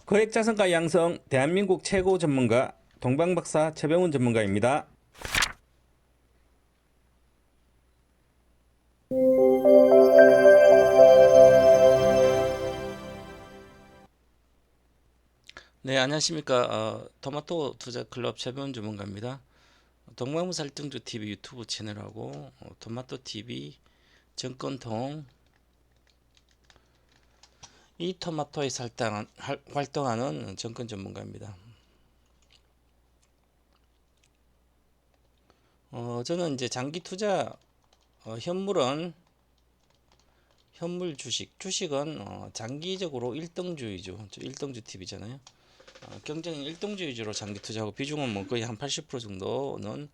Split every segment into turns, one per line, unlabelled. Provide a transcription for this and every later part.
거액자산가 양성 대한민국 최고 전문가 동방박사 최병훈 전문가입니다.
네, 안녕하십니까. 토마토 투자 클럽 최병훈 전문가입니다. 동방무살등주 TV 유튜브 채널하고 토마토 TV 정권통 이 토마토에서 활동하는 정권 전문가입니다. 저는 이제 장기 투자 현물 주식은 장기적으로 1등주 위주, 1등주 TV잖아요. 경쟁 1등주 위주로 장기 투자하고 비중은 뭐 거의 한 80% 정도는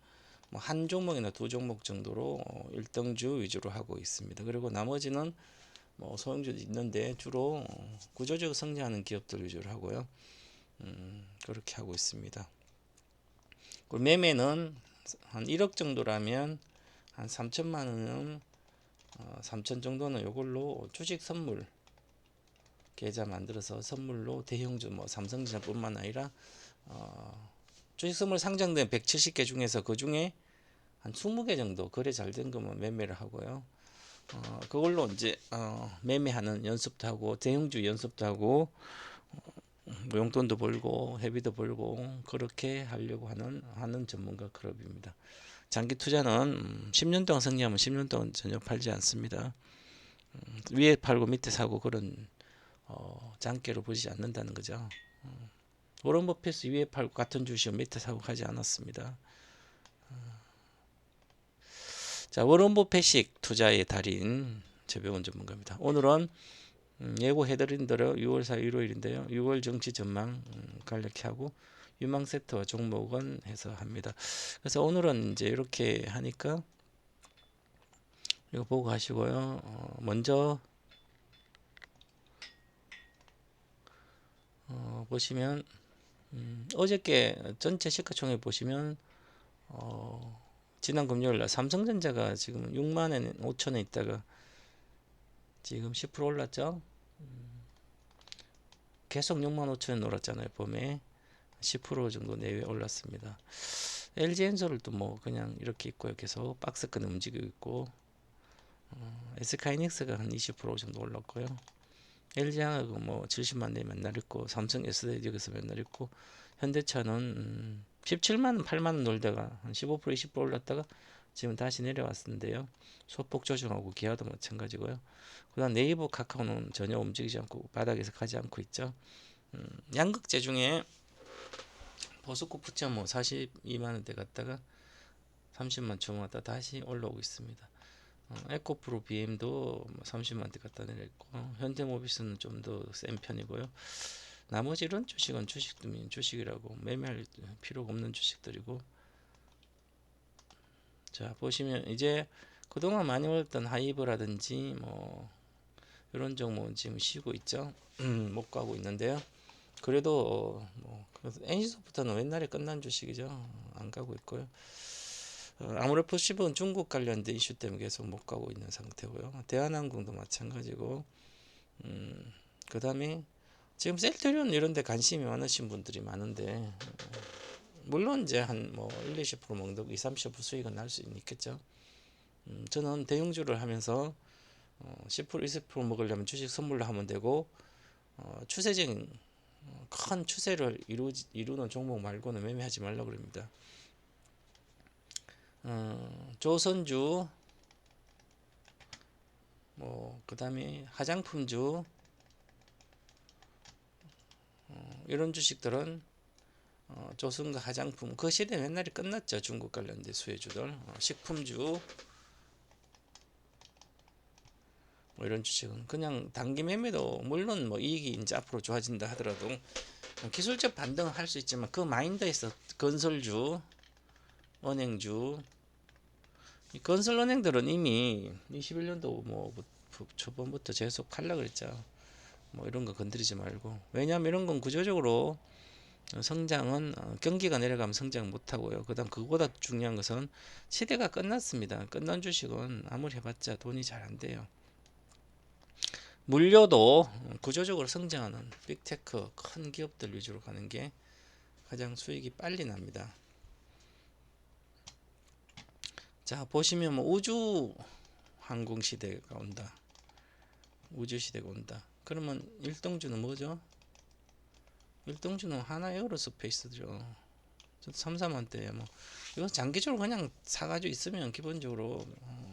뭐 한 종목이나 두 종목 정도로 1등주 위주로 하고 있습니다. 그리고 나머지는 뭐 소형주도 있는데 주로 구조적 성장하는 기업들 위주로 하고요. 그렇게 하고 있습니다. 그리고 매매는 한 1억 정도라면 한 3천만 원은 3천 정도는 이걸로 주식 선물 계좌 만들어서 선물로 대형주 뭐 삼성전자뿐만 아니라 주식 선물 상장된 170개 중에서 그 중에 한 20개 정도 거래 잘 된 거면 매매를 하고요. 그걸로 이제 매매하는 연습도 하고 대형주 연습도 하고 뭐 용돈도 벌고 회비도 벌고 그렇게 하려고 하는 전문가 클럽입니다. 장기 투자는 10년 동안 승리하면 10년 동안 전혀 팔지 않습니다. 위에 팔고 밑에 사고 그런 장기로 보지 않는다는 거죠. 워런 버핏이 위에 팔고 같은 주식을 밑에 사고 하지 않았습니다. 자, 워런 버핏식 투자의 달인 최병훈 전문가입니다. 오늘은 예고해드린 대로 6월 4일 일요일인데요. 6월 정치 전망 간략히 하고 유망 세트와 종목은 해서 합니다. 그래서 오늘은 이제 이렇게 하니까 이거 보고 하시고요. 먼저 보시면 어저께 전체 시가총액 보시면 지난 금요일날 삼성전자가 지금 6만 5천에 있다가 지금 10% 올랐죠. 계속 6만 5천에 놀았잖아요. 봄에 10% 정도 내외 올랐습니다. LG엔솔도 뭐 그냥 이렇게 있고요. 계속 박스권 움직이고 있고 SK하이닉스가 한 20% 정도 올랐고요. LG화학은 뭐 70만 내 맨날 있고 삼성 SDI 여기서 맨날 있고 현대차는 17만 8만 원 놀다가 한 15% 20% 올랐다가 지금 다시 내려왔는데요. 소폭 조정하고 기아도 마찬가지고요. 그다음 네이버 카카오는 전혀 움직이지 않고 바닥에서 가지 않고 있죠. 양극재 중에 버스코 푸천 뭐 42만 원대 갔다가 30만 넘어갔다 다시 올라오고 있습니다. 에코프로 BM도 30만 원대 갔다 내렸고 현대모비스는 좀 더 센 편이고요. 나머지 이런 주식은 주식이라고 매매할 필요가 없는 주식들이고, 자 보시면 이제 그동안 많이 올렸던 하이브라든지 뭐 이런 종목은 지금 쉬고 있죠. 못 가고 있는데요. 그래도 뭐 NC소프트는 옛날에 끝난 주식이죠. 안 가고 있고요. 아모레퍼시브는 중국 관련된 이슈 때문에 계속 못 가고 있는 상태고요. 대한항공도 마찬가지고, 그 다음에 지금 셀트리온 이런 데 관심이 많으신 분들이 많은데, 물론 이제 한 뭐 1, 20% 먹는 2, 30% 수익은 날 수 있겠죠. 저는 대형주를 하면서 10%, 20% 먹으려면 주식 선물로 하면 되고, 추세적인 큰 추세를 이루는 종목 말고는 매매하지 말라고 그럽니다. 조선주, 뭐 그다음에 화장품주, 이런 주식들은 조선과 화장품 그 시대 옛날에 끝났죠. 중국 관련된 수혜주들, 식품주, 뭐 이런 주식은 그냥 단기 매매도 물론 뭐 이익이 이제 앞으로 좋아진다 하더라도 기술적 반등을 할 수 있지만 그 마인드에서 건설주, 은행주, 이 건설은행들은 이미 21년도 뭐 초반부터 계속 팔라 그랬죠. 뭐 이런 거 건드리지 말고, 왜냐하면 이런 건 구조적으로 성장은 경기가 내려가면 성장 못하고요. 그다음 그거보다 중요한 것은 시대가 끝났습니다. 끝난 주식은 아무리 해봤자 돈이 잘 안 돼요. 물려도 구조적으로 성장하는 빅테크 큰 기업들 위주로 가는 게 가장 수익이 빨리 납니다. 자 보시면 뭐 우주 항공 시대가 온다. 우주 시대가 온다. 그러면 1등주는 뭐죠? 1등주는 하나 에어로스페이스죠. 3, 4만대 뭐 이거 장기적으로 그냥 사가지고 있으면 기본적으로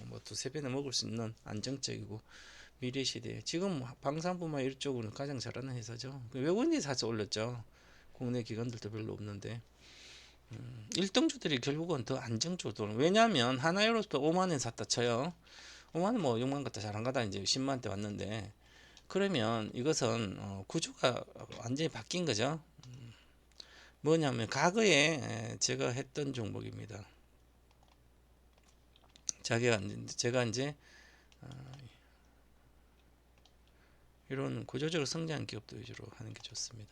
뭐 두세 배는 먹을 수 있는 안정적이고 미래 시대. 지금 방산부마 이쪽으로는 가장 잘하는 회사죠. 외국인이 사서 올렸죠. 국내 기관들도 별로 없는데 1등주들이 결국은 더 안정적으로. 왜냐하면 하나에로도 5만원 샀다 쳐요. 5만원 뭐 6만 갖다 잘한 거다 이제 10만대 왔는데 그러면 이것은 구조가 완전히 바뀐 거죠. 뭐냐면 과거에 제가 했던 종목입니다. 제가 이제 이런 구조적으로 성장한 기업도 위주로 하는 게 좋습니다.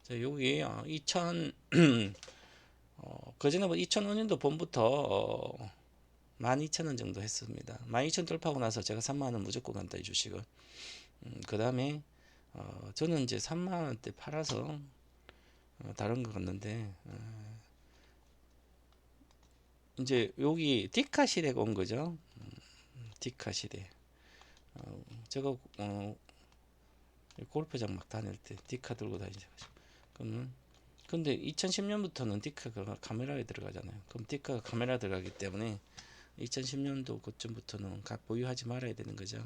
자, 여기 2000 그전에 2005년도 봄부터 12,000원 정도 했습니다. 12,000 돌파하고 나서 제가 3만원 무조건 간다 이 주식을. 그 다음에 저는 이제 3만원대 팔아서 다른 거 갔는데 이제 여기 디카 시대가 온 거죠. 디카 시대. 제가 골프장 막 다닐 때 디카 들고 다니죠. 그러면 근데 2010년부터는 디카가 카메라에 들어가잖아요. 그럼 디카가 카메라 들어가기 때문에 2010년도 그쯤부터는 보유하지 말아야 되는 거죠.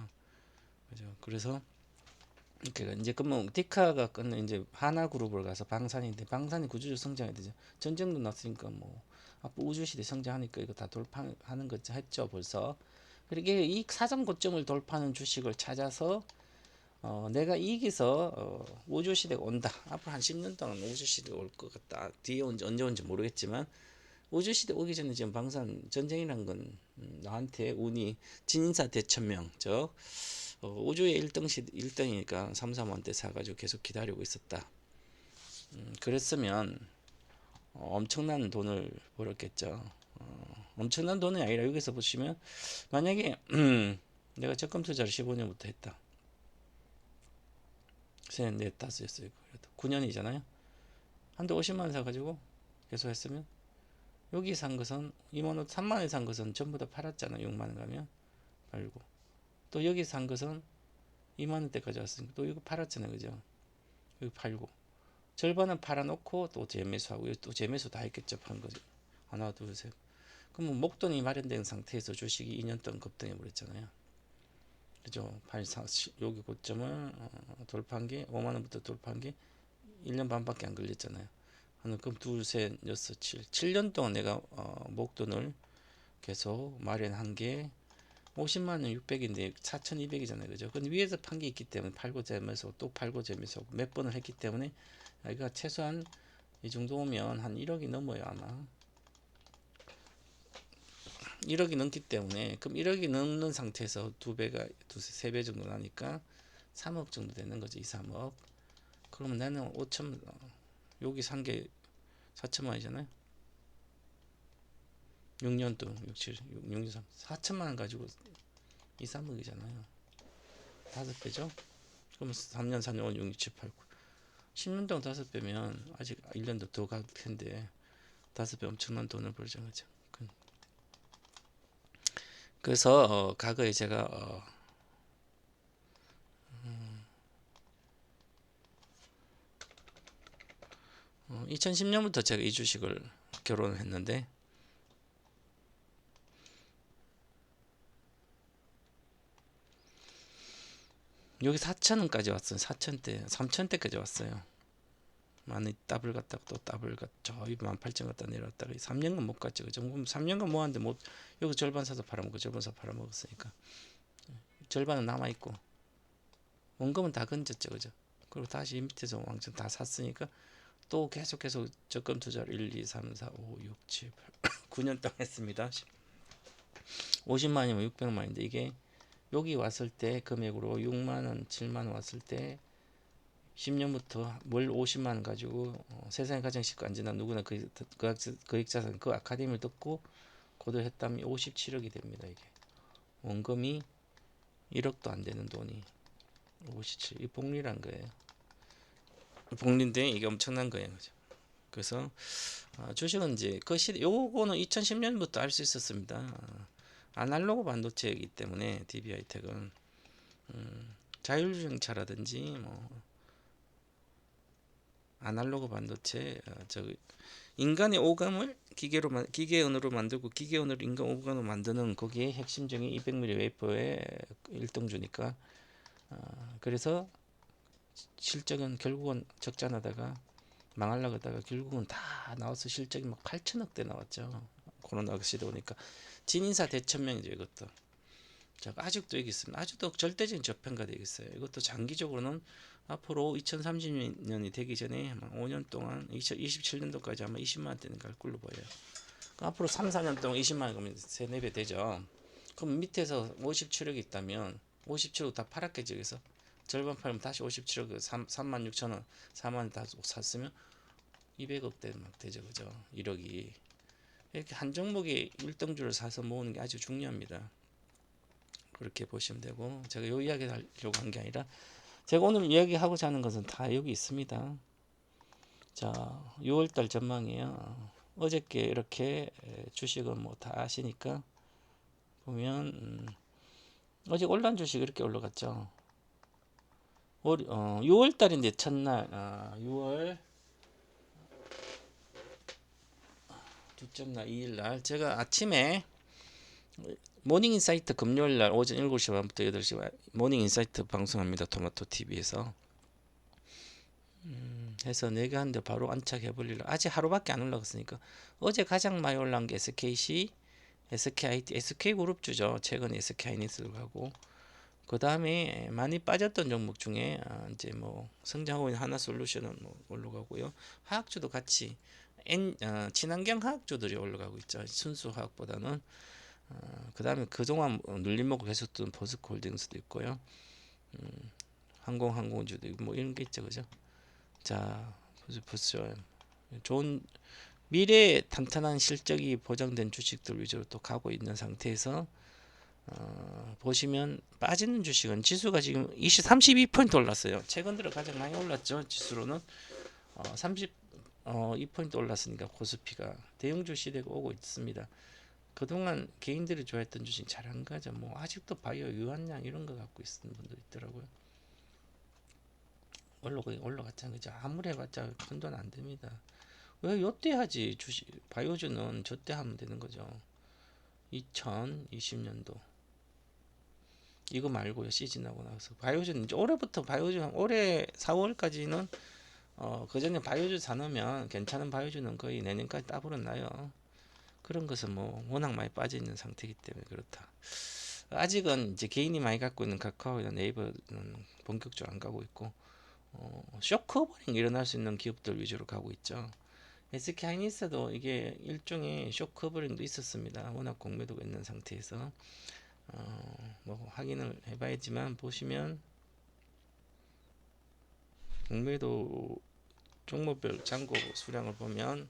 그죠? 그래서 이제 그러면 디카가 끝나 이제 하나그룹을 가서 방산인데 방산이 구조적 성장해야 되죠. 전쟁도 났으니까 뭐 앞으로 우주시대 성장하니까 이거 다 돌파하는 거죠. 했죠 벌써. 그렇게 이 사전 고점을 돌파하는 주식을 찾아서 내가 이기서 우주시대가 온다. 앞으로 한 10년 동안 우주시대가 올 것 같다. 뒤에 언제 온지 모르겠지만 우주시대 오기 전에 지금 방산 전쟁이란 건 나한테 운이 진인사 대천명 우주의 1등이니까 3, 4만대 사가지고 계속 기다리고 있었다. 그랬으면 엄청난 돈을 벌었겠죠. 엄청난 돈이 아니라 여기서 보시면 만약에 내가 적금 투자를 15년부터 했다. 세, 넷, 다섯였어요. 그래도 9년이잖아요. 한 대 50만 원 사가지고 계속 했으면 여기 산 것은 2만 원, 3만 원에 산 것은 전부 다 팔았잖아요. 6만 원 가면 팔고 또 여기 산 것은 2만 원대까지 왔으니까 또 이거 팔았잖아요. 그죠? 여기 팔고 절반은 팔아놓고 또 재매수하고 또 재매수 다 했겠죠. 판 거죠. 하나, 둘, 셋. 그러면 목돈이 마련된 상태에서 주식이 2년 동안 급등해 버렸잖아요. 그죠? 여기 고점을 돌파한 게 5만 원부터 돌파한 게 1년 반밖에 안 걸렸잖아요. 그럼 둘, 셋, 여섯, 7년 동안 내가 목돈을 계속 마련한 게 50만 원 600인데 4,200이잖아요. 그죠? 근데 위에서 판 게 있기 때문에 팔고 재면서 또 팔고 재면서 몇 번을 했기 때문에 여기가 최소한 이 정도 오면 한 1억이 넘어요, 아마. 1억이 넘기 때문에 그럼 1억이 넘는 상태에서 두 배가 세 배 정도 나니까 3억 정도 되는 거죠. 2, 3억. 그러면 나는 5천 여기 산 게 4천만 원이잖아요. 6년 동안 6, 7, 6, 6, 3 4천만 원 가지고 2, 3억이잖아요. 5배죠? 그럼 3년, 4년, 5, 6, 7, 8, 9 10년 동안 5배면 아직 1년도 더 갈 텐데 5배 엄청난 돈을 벌죠. 그죠? 그래서 과거에 제가 2010년부터 제가 이 주식을 결혼을 했는데 여기 4,000원까지 왔어요. 4,000대, 3,000대까지 왔어요. 많이 더블 갔다가 또 더블 갔죠. 18,000 갔다 내려왔다가 3년간 못 갔죠. 그죠? 3년간 모았는데 못 여기 절반 사서 팔아먹고 절반 사서 팔아먹었으니까 절반은 남아있고 원금은 다 건졌죠. 그죠? 그리고 다시 이 밑에서 왕창 다 샀으니까 또 계속 적금 투자를 1, 2, 3, 4, 5, 6, 7, 8, 9년 동안 했습니다. 50만이면 600만인데 이게 여기 왔을 때 금액으로 6만원, 7만원 왔을 때 10년부터 월 50만 원 가지고 세상에 가장 쉽고 안전한 누구나 거액자산 그 아카데미를 듣고 고도했다면 57억이 됩니다. 이게 원금이 1억도 안 되는 돈이 57, 이 복리란 거예요. 복리인데 이게 엄청난 거예요. 그죠? 그래서 주식은 이제 그 요거는 2010년부터 알 수 있었습니다. 아날로그 반도체이기 때문에 DB하이텍은 자율주행차라든지 뭐 아날로그 반도체 인간의 오감을 기계 언어로 만들고 기계 언어를 인간 오감으로 만드는 거기에 핵심적인 200mm 웨이퍼의 1등주니까 그래서 실적은 결국은 적자나다가 망하려고 하다가 결국은 다 나와서 실적이 막 8천억대 나왔죠. 코로나 시대 오니까 진인사 대천명이죠 이것도. 자, 아직도 여기 있습니다. 아직도 절대적인 저평가 되어 있어요. 이것도 장기적으로는 앞으로 2030년이 되기 전에 아마 5년 동안 2027년도까지 아마 20만 원대는 갈 걸로 보여요. 앞으로 3, 4년 동안 20만 원 그러면 3, 4배 되죠. 그럼 밑에서 57억이 있다면 57억 다 팔았겠죠. 그래서 절반 팔면 다시 57억 3만 6천 원 4만 원 다 샀으면 200억대 막 되죠. 그죠? 1억이. 이렇게 한 종목의 1등주를 사서 모으는 게 아주 중요합니다. 그렇게 보시면 되고 제가 요 이야기 하려고 한 게 아니라 제가 오늘 이야기하고자 하는 것은 다 여기 있습니다. 자, 6월달 전망이에요. 어저께 이렇게 주식은 뭐 다 아시니까 보면 어제 올라간 주식 이렇게 올라갔죠. 6월달인데 첫날 6월 둘째 날 2일날 제가 아침에 모닝 인사이트 금요일날 오전 7시 반부터 8시 반 모닝 인사이트 방송합니다. 토마토 TV에서 해서 내가 한데 바로 안착해 볼일로 아직 하루밖에 안 올라갔으니까 어제 가장 많이 올라간 게 SKC, SKIT, SK그룹주죠. 최근 SK하이닉스를 가고 그 다음에 많이 빠졌던 종목 중에 이제 뭐 성장하고 있는 하나솔루션은 뭐 올라가고요. 화학주도 같이 친환경 화학주들이 올라가고 있죠. 순수 화학보다는 그 다음에 그동안 눌림목을 계속 둔 포스코홀딩스도 있고요. 항공주도 있고 뭐 이런 게 있죠, 그죠? 자, 보시죠. 좋은 미래에 탄탄한 실적이 보장된 주식들 위주로 또 가고 있는 상태에서 보시면 빠지는 주식은 지수가 지금 32포인트 올랐어요. 최근 들어 가장 많이 올랐죠. 지수로는 32포인트 올랐으니까 코스피가 대형주 시대가 오고 있습니다. 그동안 개인들이 좋아했던 주식 잘 안 가죠. 뭐 아직도 바이오 유한양 이런 거 갖고 있는 분들 있더라고요. 올라갔잖아요. 그죠? 아무리 해봤자 큰 돈 안 됩니다. 왜 요때 하지? 주식 바이오주는 저때 하면 되는 거죠. 2020년도 이거 말고요. 시즌하고 나서 바이오주는 이제 올해부터 바이오주 올해 4월까지는 그 전에 바이오주 사놓으면 괜찮은 바이오주는 거의 내년까지 따블어 나요. 그런 것은 뭐 워낙 많이 빠져 있는 상태이기 때문에 그렇다. 아직은 이제 개인이 많이 갖고 있는 카카오나 네이버는 본격적으로 안 가고 있고 쇼크오버링 일어날 수 있는 기업들 위주로 가고 있죠. SK하이닉스도 이게 일종의 쇼크오버링도 있었습니다. 워낙 공매도가 있는 상태에서 뭐 확인을 해봐야지만 보시면 공매도 종목별 잔고 수량을 보면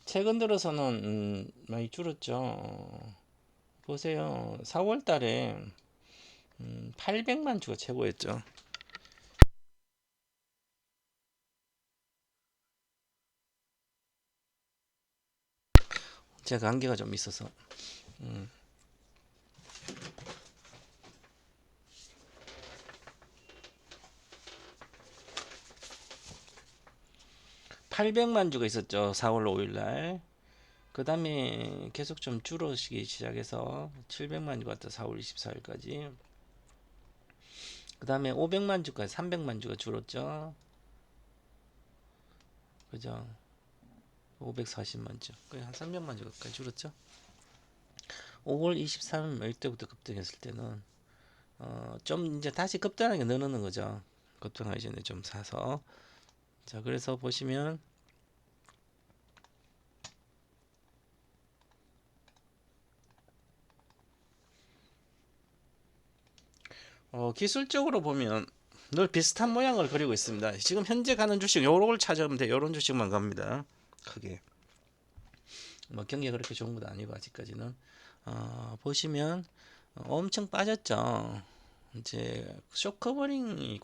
최근 들어서는 많이 줄었죠. 보세요. 4월 달에 800만 주가 최고였죠. 제가 관계가 좀 있어서 800만 주가 있었죠. 4월 5일 날. 그 다음에 계속 좀 줄어지기 시작해서 700만 주가 또 4월 24일까지. 그 다음에 500만 주까지 300만 주가 줄었죠. 그죠? 540만 주. 거의 한 300만 주 가까이 줄었죠. 5월 23일 이때부터 급등했을 때는 좀 이제 다시 급등하게 늘어나는 거죠. 급등하기 전에 좀 사서. 자, 그래서 보시면 기술적으로 보면 늘 비슷한 모양을 그리고 있습니다. 지금 현재 가는 주식 요걸 찾아보면 돼요. 요런 주식만 갑니다. 크게. 뭐 경기가 그렇게 좋은 것도 아니고 아직까지는 보시면 엄청 빠졌죠. 이제 쇼 커버링이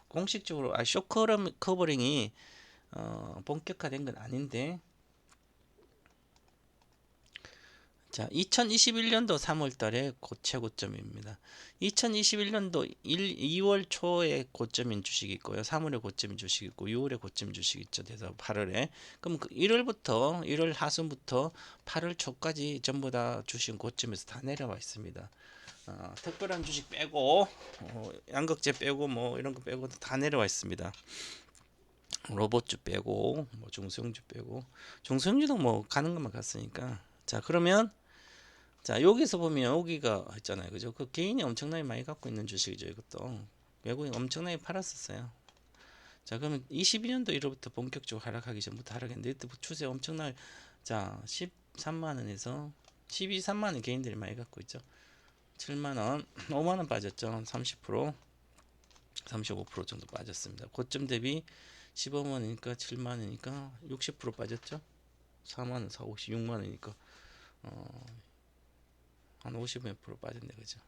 공식적으로 쇼 커버링이 본격화된 건 아닌데, 자, 2021년도 3월 달에 최고점입니다. 2021년도 2월 초에 고점인 주식이 있고요. 3월에 고점인 주식이 있고 6월에 고점인 주식이 있죠. 그래서 8월에. 그럼 1월 하순부터 8월 초까지 전부 다 주식 고점에서 다 내려와 있습니다. 특별한 주식 빼고 양극재 빼고 뭐 이런 거 빼고 다 내려와 있습니다. 로봇주 빼고 뭐 중소형주 빼고 중소형주도 뭐 가는 것만 갔으니까. 자, 그러면 자, 여기서 보면 여기가 있잖아요. 그죠? 그 개인이 엄청나게 많이 갖고 있는 주식이죠. 이것도 외국인 엄청나게 팔았었어요. 자, 그러면 22년도 1월부터 본격적으로 하락하기 전부터 하락했는데 이때 추세 엄청나게, 자, 13만 원에서 12, 3만 원 개인들이 많이 갖고 있죠. 7만 원, 5만 원 빠졌죠. 30%, 35% 정도 빠졌습니다. 고점 대비 15만 원이니까 7만 원이니까 60% 빠졌죠. 4만 원, 4, 50, 6만 원이니까 한 50 몇 프로 빠졌네, 그죠?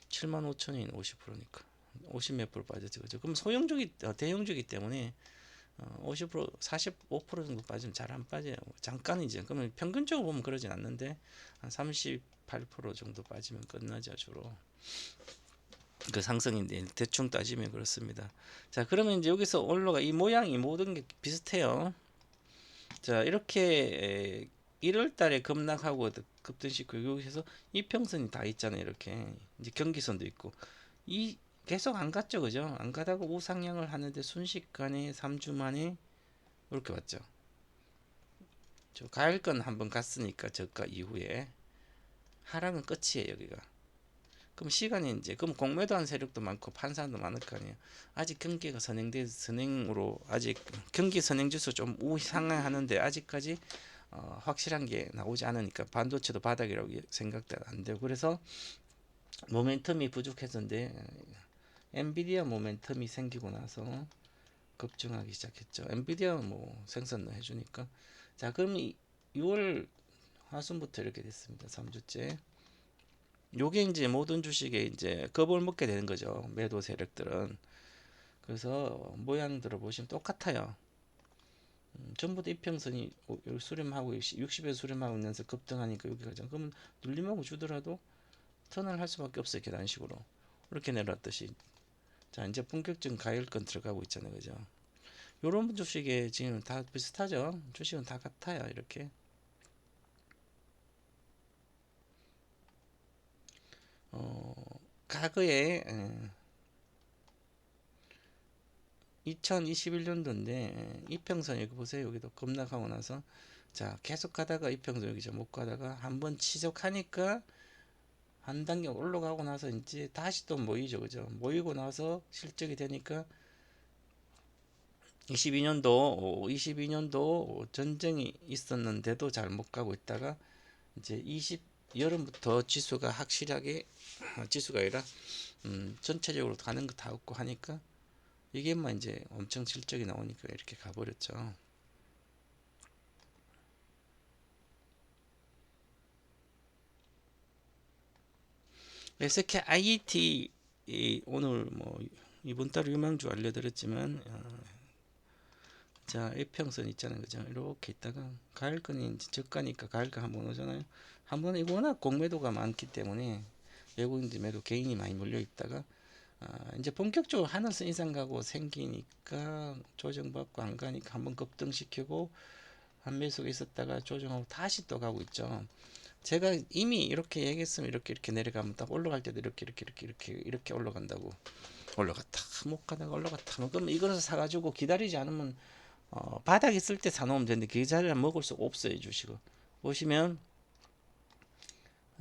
7만 5천이 50%니까 50 몇 프로 빠졌죠, 그죠? 그럼 소형주기 대형주기 때문에 50% 45% 정도 빠지면 잘 안 빠져요. 잠깐이죠. 그러면 평균적으로 보면 그러진 않는데 한 38% 정도 빠지면 끝나죠, 주로. 그 상승인데 대충 따지면 그렇습니다. 자, 그러면 이제 여기서 올라가 이 모양이 모든 게 비슷해요. 자, 이렇게 1월 달에 급락하고 급등시키고 여기서 이평선이 다 있잖아요. 이렇게 이제 경기선도 있고 이 계속 안 갔죠, 그죠? 안 가다가 우상향을 하는데 순식간에 3주 만에 이렇게 왔죠. 저 가을건 한번 갔으니까 저가 이후에 하락은 끝이에요, 여기가. 그럼 시간이 이제 그럼 공매도한 세력도 많고 판사도 많을 거 아니에요. 아직 경기가 선행으로 아직 경기 선행 지수 좀 우상향하는데 아직까지 확실한 게 나오지 않으니까 반도체도 바닥이라고 생각도 안 되고 그래서 모멘텀이 부족했는데 엔비디아 모멘텀이 생기고 나서 급증하기 시작했죠. 엔비디아 뭐 생산도 해주니까. 자, 그럼 6월 하순부터 이렇게 됐습니다. 3주째. 요게 이제 모든 주식에 이제 겁을 먹게 되는 거죠. 매도 세력들은. 그래서 모양들을 보시면 똑같아요. 전부 다 이평선이 수렴하고 60에 수렴하고 있면서 급등하니까 여기 가죠. 그러면 눌림하고 주더라도 턴을 할 수밖에 없어요. 계단식으로 이렇게 내려왔듯이. 자, 이제 본격적인 가열권 들어가고 있잖아요, 그죠? 요런 주식에 지금 다 비슷하죠. 주식은 다 같아요, 이렇게. 과거에 2021년도인데 이평선 여기 보세요. 여기도 급락하고 나서 자, 계속 가다가 이평선 여기 못 가다가 한번 치적하니까 한 단계 올라가고 나서 이제 다시 또 모이죠, 그죠? 모이고 나서 실적이 되니까 22년도 전쟁이 있었는데도 잘 못 가고 있다가 이제 여름부터 지수가 확실하게 지수가 아니라 전체적으로 가는 거 다 없고 하니까 이게만 이제 엄청 실적이 나오니까 이렇게 가버렸죠. SK IET 오늘 뭐 이번 달 유망주 알려드렸지만 자, 이평선 있잖아요, 그죠? 이렇게 있다가 가을권이 이제 저가니까 가을권 한번 오잖아요. 한번 이거 워낙 공매도가 많기 때문에 외국인들 매도 개인이 많이 몰려 있다가 이제 본격적으로 하늘선 이상 가고 생기니까 조정받고 안 가니까 한번 급등시키고 한매 속에 있었다가 조정하고 다시 또 가고 있죠. 제가 이미 이렇게 얘기했으면 이렇게 내려가면 딱 올라갈 때도 이렇게 올라간다고. 올라갔다 못 가다가 올라갔다. 그러면 이거를 사가지고 기다리지 않으면 바닥에 있을 때 사놓으면 되는데 그 자리를 먹을 수 없어요. 주식을 보시면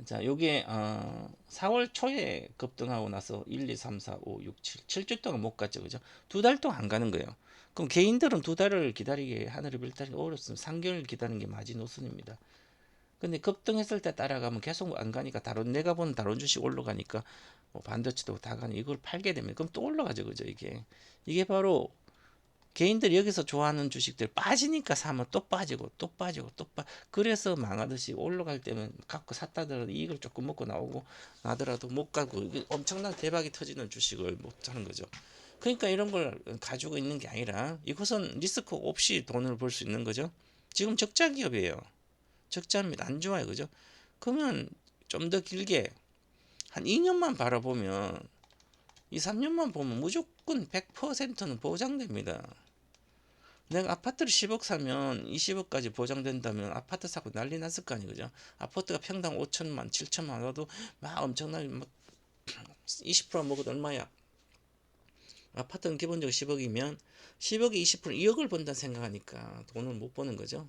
자 요게 4월 초에 급등하고 나서 1, 2, 3, 4, 5, 6, 7 7주 동안 못 갔죠. 그죠? 2달 동안 안 가는 거예요. 그럼 개인들은 2달을 기다리기 하늘을 빌다니 어렵습니다. 3개월 기다리는 게 마지노선입니다. 근데 급등했을 때 따라가면 계속 안 가니까 내가 보는 다른 주식 올라가니까 뭐 반도체도 다 가니 이걸 팔게 되면 그럼 또 올라가죠. 그죠? 이게 바로 개인들이 여기서 좋아하는 주식들 빠지니까 사면 또 빠지고 또 빠지고 그래서 망하듯이 올라갈 때는 갖고 샀다 하더라도 이익을 조금 먹고 나오고 나더라도 못 가고 이게 엄청난 대박이 터지는 주식을 못 하는 거죠. 그러니까 이런 걸 가지고 있는 게 아니라 이것은 리스크 없이 돈을 벌 수 있는 거죠. 지금 적자 기업이에요. 적자입니다. 안 좋아요. 그죠? 그러면 좀 더 길게 한 2년만 바라보면 2, 3년만 보면 무조건 100%는 보장됩니다. 내가 아파트를 10억 사면 20억까지 보장된다면 아파트 사고 난리 났을 거 아니에요. 그죠? 아파트가 평당 5천만, 7천만 와도 막 엄청나게 막 20% 먹어도 얼마야? 아파트는 기본적으로 10억이면 10억에 20% 2억을 번다 생각하니까 돈을 못 버는 거죠.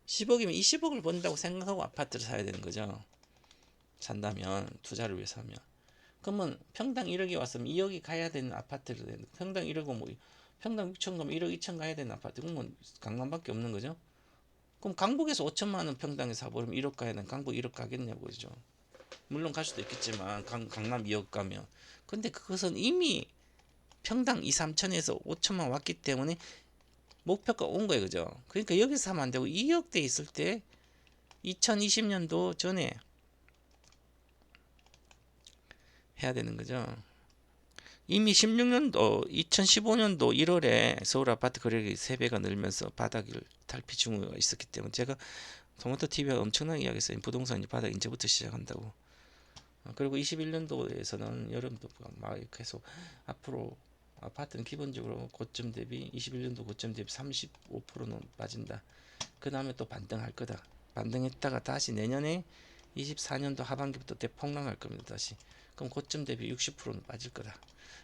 10억이면 20억을 번다고 생각하고 아파트를 사야 되는 거죠. 산다면 투자를 위해서 하면. 그러면 평당 1억이 왔으면 2억이 가야 되는 아파트를 되는 평당 1억은 뭐 평당 6천 가면 1억 2천 가야 되는 아파트 그러면 강남밖에 없는 거죠. 그럼 강북에서 5천만 원 평당에 사버리면 1억 가야 되는 강북 1억 가겠냐고 그죠. 물론 갈 수도 있겠지만 강남 2억 가면 근데 그것은 이미 평당 2, 3천에서 5천만 왔기 때문에 목표가 온 거예요. 그죠. 그러니까 여기서 사면 안 되고 2억대 있을 때 2020년도 전에 해야 되는 거죠. 이미 16년도 2015년도 1월에 서울 아파트 거래액이 3배가 늘면서 바닥을 탈피 징후가 있었기 때문에 제가 토마토 TV가 엄청나게 이야기했어요. 부동산이 바닥 이제부터 시작한다고. 그리고 21년도에서는 여름도 막 계속 앞으로 아파트는 기본적으로 고점 대비 21년도 고점 대비 35%는 빠진다. 그 다음에 또 반등할 거다. 반등했다가 다시 내년에 24년도 하반기부터 대폭락할 겁니다. 다시. 그럼 고점 대비 60%는 빠질 거다.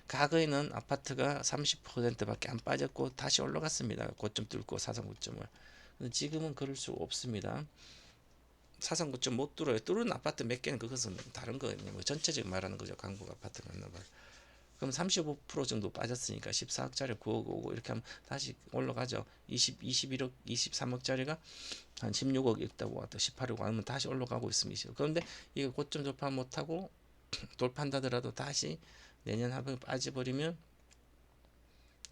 과거에는 아파트가 30%밖에 안 빠졌고 다시 올라갔습니다. 고점 뚫고 사상 고점을. 근데 지금은 그럴 수 없습니다. 사상 고점 못 뚫어요. 뚫은 아파트 몇 개는 그것은 다른 거거든요. 뭐 전체적으로 말하는 거죠. 강북 아파트 같은 말. 그럼 35% 정도 빠졌으니까 14억짜리 9억 오고 이렇게 하면 다시 올라가죠. 21억, 23억짜리가 한 16억 있다고 와도 18억 하면 다시 올라가고 있습니다. 그런데 이거 고점 돌파 못하고 돌파한다더라도 다시 내년 하반기 빠져버리면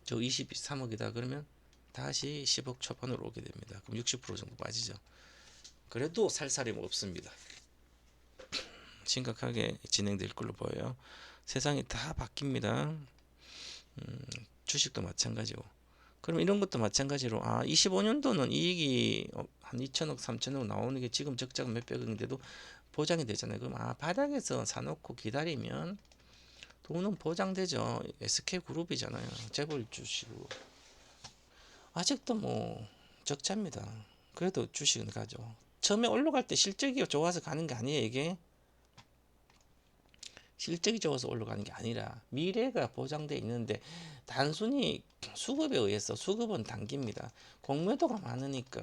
저 23억이다 그러면 다시 10억 초반으로 오게 됩니다. 그럼 60% 정도 빠지죠. 그래도 살살이 없습니다. 심각하게 진행될 걸로 보여요. 세상이 다 바뀝니다. 주식도 마찬가지고. 그럼 이런 것도 마찬가지로 25년도는 이익이 한 2천억, 3천억 나오는 게 지금 적자가 몇백억인데도 보장이 되잖아요. 그럼 바닥에서 사놓고 기다리면 돈은 보장되죠. SK그룹이잖아요. 재벌 주식으로. 아직도 뭐 적자입니다. 그래도 주식은 가죠. 처음에 올라갈 때 실적이 좋아서 가는 게 아니에요. 이게 실적이 좋아서 올라가는 게 아니라 미래가 보장돼 있는데 단순히 수급에 의해서 수급은 단기입니다. 공매도가 많으니까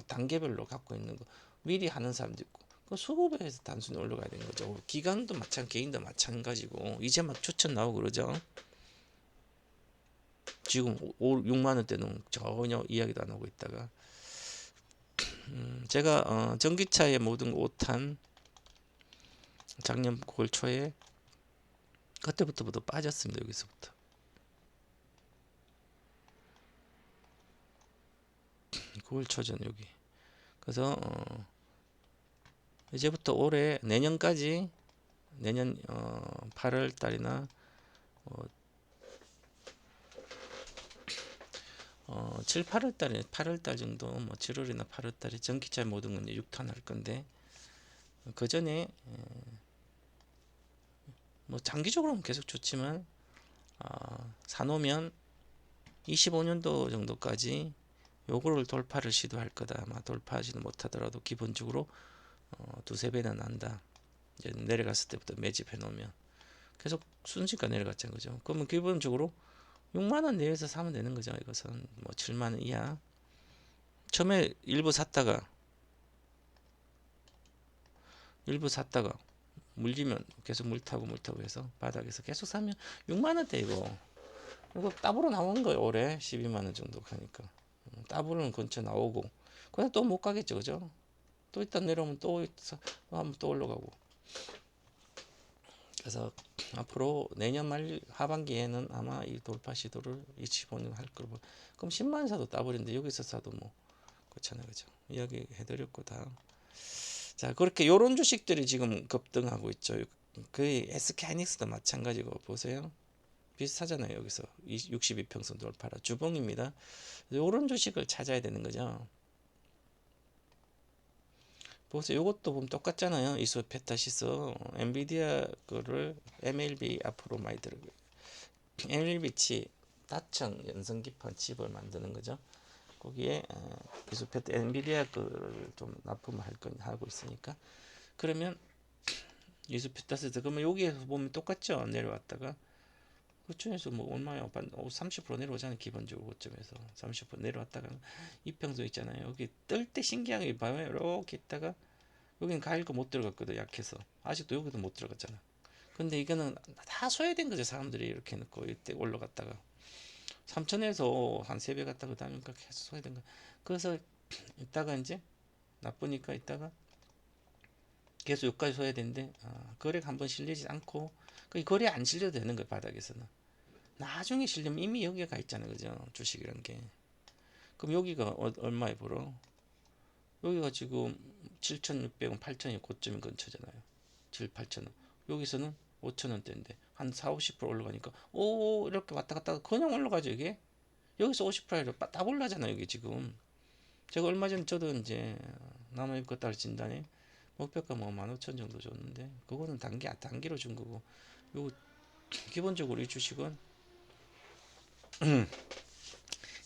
단계별로 갖고 있는 거 미리 하는 사람도 있고 그 수급에 의해서 단순히 올라가야 되는 거죠. 기관도 개인도 마찬가지고 이제 막 추천 나오고 그러죠. 지금 6만 원대는 전혀 이야기도 안 하고 있다가 제가 전기차의 모든 5탄 작년 9월 초에 그때부터 빠졌습니다. 여기서부터. (9월) 초전 여기. 그래서 이제부터 올해 내년까지 내년 8월 달이나 7, 8월 달에 8월 달 정도 뭐 7월이나 8월 달에 전기차 모든 건 6탄 할 건데 그 전에 뭐 장기적으로는 계속 좋지만 사놓으면 25년도 정도까지 요거를 돌파를 시도할 거다. 아마 돌파하지는 못하더라도 기본적으로 두세 배는 난다. 이제 내려갔을 때부터 매집해 놓으면 계속 순식간 내려갔잖아요. 그죠? 그러면 기본적으로 6만 원 내에서 사면 되는 거죠. 이것은 뭐 7만 원 이하. 처음에 일부 샀다가 물리면 계속 물 타고 해서 바닥에서 계속 사면 6만 원대 이거 따블로 나오는 거예요. 올해 12만 원 정도 가니까 따블로는 근처 나오고 그냥 또 못 가겠죠. 그죠? 또 일단 내려오면 또 한번 또 올라가고. 그래서 앞으로 내년 말 하반기에는 아마 이 돌파 시도를 25년 할 거고, 그럼 10만 원 사도 따버린데 여기서 사도 뭐 그렇잖아요. 그죠? 이야기 해드렸고 다. 자, 그렇게 요런 주식들이 지금 급등하고 있죠. 그 SK하이닉스도 마찬가지고 보세요. 비슷하잖아요. 여기서 62평선 돌파라 주봉입니다. 요런 주식을 찾아야 되는 거죠. 보세요. 요것도 보면 똑같잖아요. 이소페타시스 엔비디아 거를 MLB 앞으로 많이 들어요. MLB 칩 다층 연성 기판 칩을 만드는 거죠. 거기에 이소페타 엔비디아 거를 좀 납품을 하고 있으니까 그러면 이소페타시스 그러면 여기에서 보면 똑같죠. 내려왔다가 그쪽에서 뭐 얼마요? 30% 내려오잖아요. 기본적으로 고점에서 30% 내려왔다가 이평선 있잖아요. 여기 뜰 때 신기하게 봐요. 이렇게 있다가 여기는 가일거 못 들어갔거든. 약해서 아직도 여기도 못 들어갔잖아. 근데 이거는 다 소외된 거죠. 사람들이 이렇게 놓고 이때 올라갔다가 3천에서 한 3배 갔다가 다니까 계속 소외된 거. 그래서 이따가 이제 나쁘니까 이따가 계속 여기까지 소외되는데 거래가 한번 실리지 않고 그 거래 안 실려도 되는 거예요. 바닥에서는 나중에 실리면 이미 여기가 가 있잖아요. 그죠? 주식이란 게. 그럼 여기가 얼마에 벌어? 여기가 지금 7,600원, 8,000원 고점인 근처잖아요. 7, 8,000원. 여기서는 5,000원대인데 한 4, 50% 올라가니까 오 이렇게 왔다 갔다 그냥 올라가죠 이게. 여기서 50%로 딱 올라잖아요 여기 지금. 제가 얼마 전에 저도 이제 남아있고 딸 진단에 목표가 뭐 15,000 정도 줬는데 그거는 단기로 준 거고 요 기본적으로 이 주식은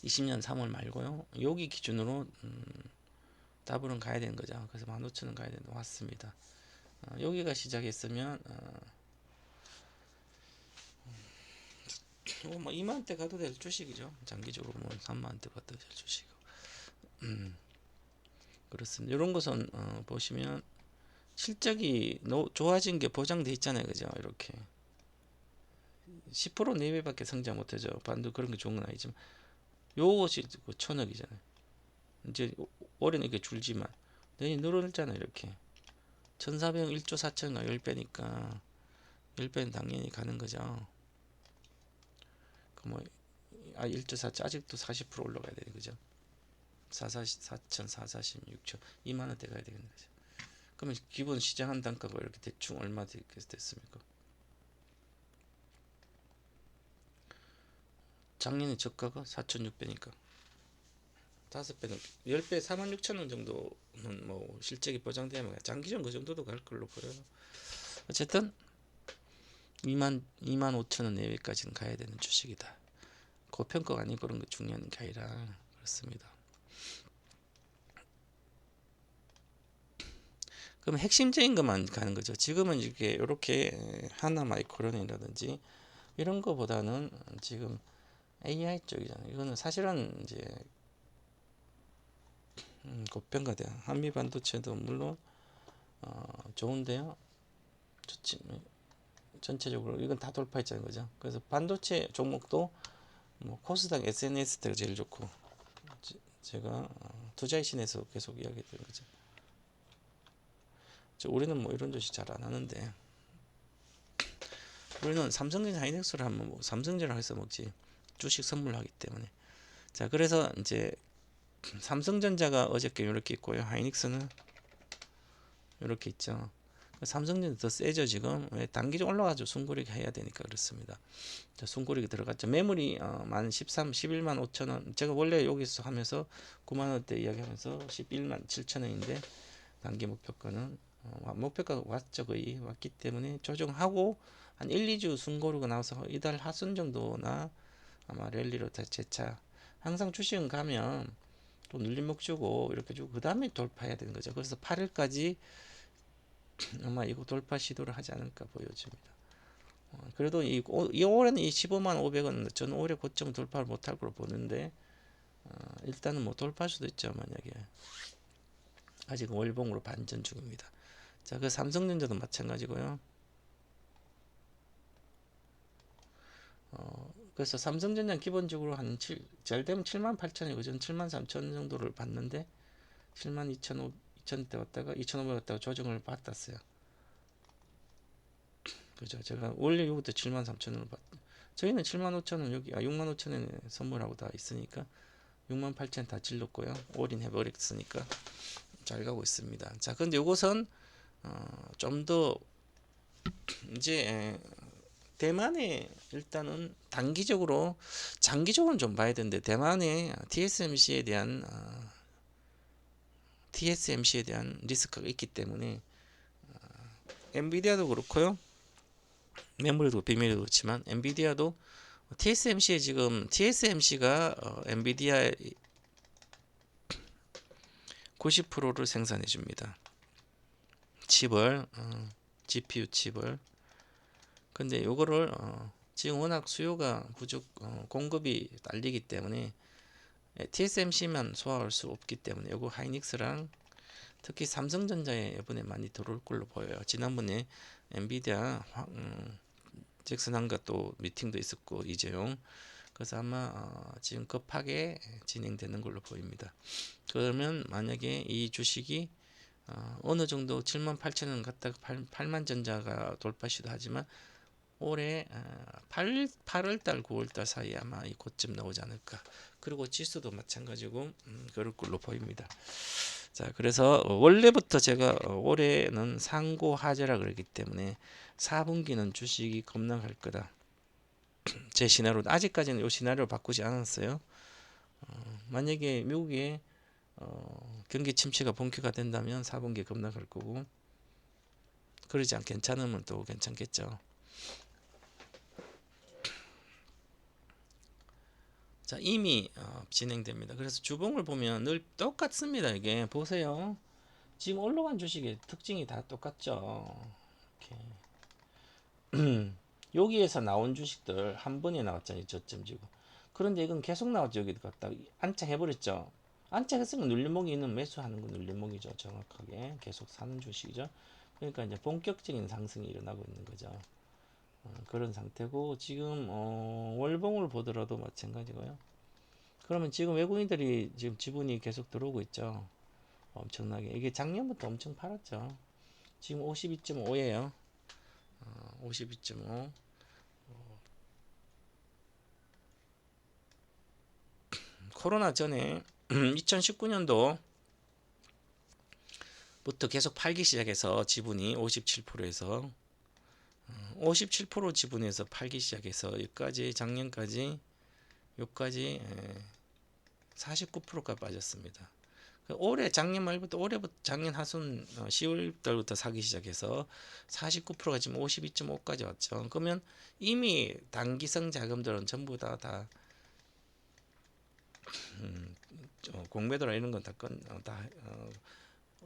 20년 3월 말고요. 여기 기준으로 더블은 가야 되는 거죠. 그래서 15,000원 가야 되는 왔습니다. 여기가 시작했으면 뭐 2만원대 가도 될 주식이죠. 장기적으로 뭐 3만원대 가도 될 주식이고 그렇습니다. 이런 것은 보시면 실적이 좋아진 게 보장돼 있잖아요. 그죠? 이렇게 10% 내외밖에 성장 못하죠. 반도 그런 게 좋은 건 아니지만 요것이 1,000억이잖아요. 이제 올해는 이게 줄지만 내년 늘어났잖아요. 이렇게 1,400억 1조 4천가 10배니까 10배는 당연히 가는 거죠. 그 뭐 1조 4천 아직도 40% 올라가야 되는 거죠. 4천 446천 2만 원대 가야 되는 거죠. 그러면 기본 시장한 단가가 이렇게 대충 얼마 됐습니까? 작년에 저가가 4,600배니까 5배는 10배 46,000원 정도는 뭐 실적이 보장되면 장기전 그 정도도 갈 걸로 보여요. 어쨌든 2만 5천원 내외까지는 가야 되는 주식이다. 고평가가 아니고 그런 거 중요한 게 아니라 그렇습니다. 그럼 핵심적인 것만 가는 거죠. 지금은 이렇게 하나 마이크론이라든지 이런 거보다는 지금 AI 쪽이잖아요. 이거는 사실은 이제 고평가돼요. 한미 반도체도 물론 좋은데요. 좋지. 전체적으로 이건 다 돌파했잖아요, 그죠? 그래서 반도체 종목도 뭐 코스닥 SNS 때가 제일 좋고 제가 투자의 신에서 계속 이야기했던 거죠. 우리는 뭐 이런 주식 잘 안 하는데 우리는 삼성전자 하이닉스를 하면 뭐 삼성전자 해서 먹지 주식 선물하기 때문에. 자, 그래서 이제 삼성전자가 어저께 이렇게 있고요. 하이닉스는 이렇게 있죠. 삼성전자 더 세죠 지금. 왜 단기적 올라가죠. 순고리기 해야 되니까 그렇습니다. 자, 순고리기 들어갔죠. 매물이 만 11만 5천 원. 제가 원래 여기서 하면서 9만 원대 이야기하면서 11만 7천 원인데 단기 목표가는 목표가 왔죠. 거의 왔기 때문에 조정하고 한 1, 2주 숨고르고 나서 이달 하순 정도나 아마 랠리로 재차 항상 주식은 가면 또 눌림목 주고 이렇게 주고 그 다음에 돌파해야 되는 거죠. 그래서 8일까지 아마 이거 돌파 시도를 하지 않을까 보여집니다. 그래도 이 올해는 이 15만 500원 저는 올해 고점 돌파를 못할 거로 보는데 일단은 뭐 돌파할 수도 있죠. 만약에 아직 월봉으로 반전 중입니다. 자, 그 삼성전자도 마찬가지고요. 그래서 삼성전자 기본적으로 잘 되면 78,000이고 저는 73,000 정도를 봤는데 72,500대 왔다가 2,500 왔다가 조정을 받았어요. 그죠? 제가 원래 이거부터 73,000원을 받. 저희는 75,000원 여기 65,000원에 선물하고 다 있으니까 68,000원 다 질렀고요. 올인해 버렸으니까 잘 가고 있습니다. 자, 근데 이것은 좀 더 이제 대만에 일단은 단기적으로 장기적으로는 좀 봐야 되는데 대만의 TSMC에 대한 리스크가 있기 때문에 엔비디아도 그렇고요. 메모리도 비밀도 그렇지만 엔비디아도 TSMC에 지금 TSMC가 엔비디아의 90%를 생산해 줍니다. 칩을 GPU 칩을. 근데 요거를 지금 워낙 수요가 부족 공급이 딸리기 때문에 TSMC만 소화할 수 없기 때문에 요거 하이닉스랑 특히 삼성전자에 이번에 많이 들어올 걸로 보여요. 지난번에 엔비디아 잭슨 한과 또 미팅도 있었고 이재용. 그래서 아마 지금 급하게 진행되는 걸로 보입니다. 그러면 만약에 이 주식이 어느 정도 78,000원 갔다가 8만 전자가 돌파 시도하지만 올해 8월달 9월달 사이에 아마 이 고점 나오지 않을까. 그리고 지수도 마찬가지고 그럴 걸로 보입니다. 자, 그래서 원래부터 제가 올해는 상고하저라 그러기 때문에 4분기는 주식이 급락할 거다. 제 시나리오 아직까지는 이 시나리오 바꾸지 않았어요. 만약에 미국에 경기 침체가 본격화 된다면 4분기에 급락할 거고 그러지 않 괜찮으면 또 괜찮겠죠. 자, 이미 진행됩니다. 그래서 주봉을 보면 늘 똑같습니다. 이게 보세요. 지금 올라간 주식의 특징이 다 똑같죠. 이렇게. 여기에서 나온 주식들 한 번에 나왔잖아요. 저점 지고. 그런데 이건 계속 나왔죠. 여기 갖다 안착해버렸죠. 안착했으면 눌림목이 있는 매수하는 건 눌림목이죠. 정확하게 계속 사는 주식이죠. 그러니까 이제 본격적인 상승이 일어나고 있는 거죠. 그런 상태고 지금 월봉을 보더라도 마찬가지고요. 그러면 지금 외국인들이 지금 지분이 계속 들어오고 있죠. 엄청나게. 이게 작년부터 엄청 팔았죠. 지금 52.5예요. 52.5. 코로나 전에 2019년도부터 계속 팔기 시작해서 지분이 57%에서 57% 지분에서 팔기 시작해서 여기까지 작년까지 여기까지 49%가 빠졌습니다. 올해 작년 말부터 올해부터 작년 하순 10월 달부터 사기 시작해서 49%가 지금 52.5까지 왔죠. 그러면 이미 단기성 자금들은 전부 다 공매도나 이런 건 다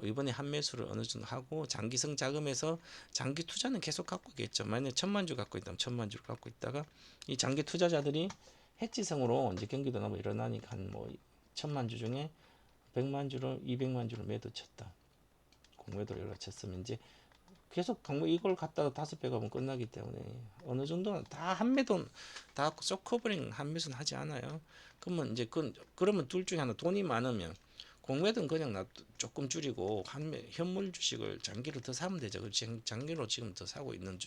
이번에 한매수를 어느 정도 하고 장기성 자금에서 장기 투자는 계속 갖고 있겠죠. 만약에 1,000만 주 갖고 있다면 1,000만 주를 갖고 있다가 이 장기 투자자들이 해지성으로 이제 경기도 너무 일어나니까 한 뭐 1,000만 주 중에 100만 주를 200만 주를 매도 쳤다. 공매도를 여러 쳤으면 이제 계속 이걸 갖다가 5배 가면 끝나기 때문에 어느 정도는 다 한매도 다 쇼커버링 한매수는 하지 않아요. 그러면 이제 그러면 둘 중에 하나 돈이 많으면 공매도는 그냥 조금 줄이고 현물 주식을 장기로 더 사면 되죠. 장기로 지금 더 사고 있는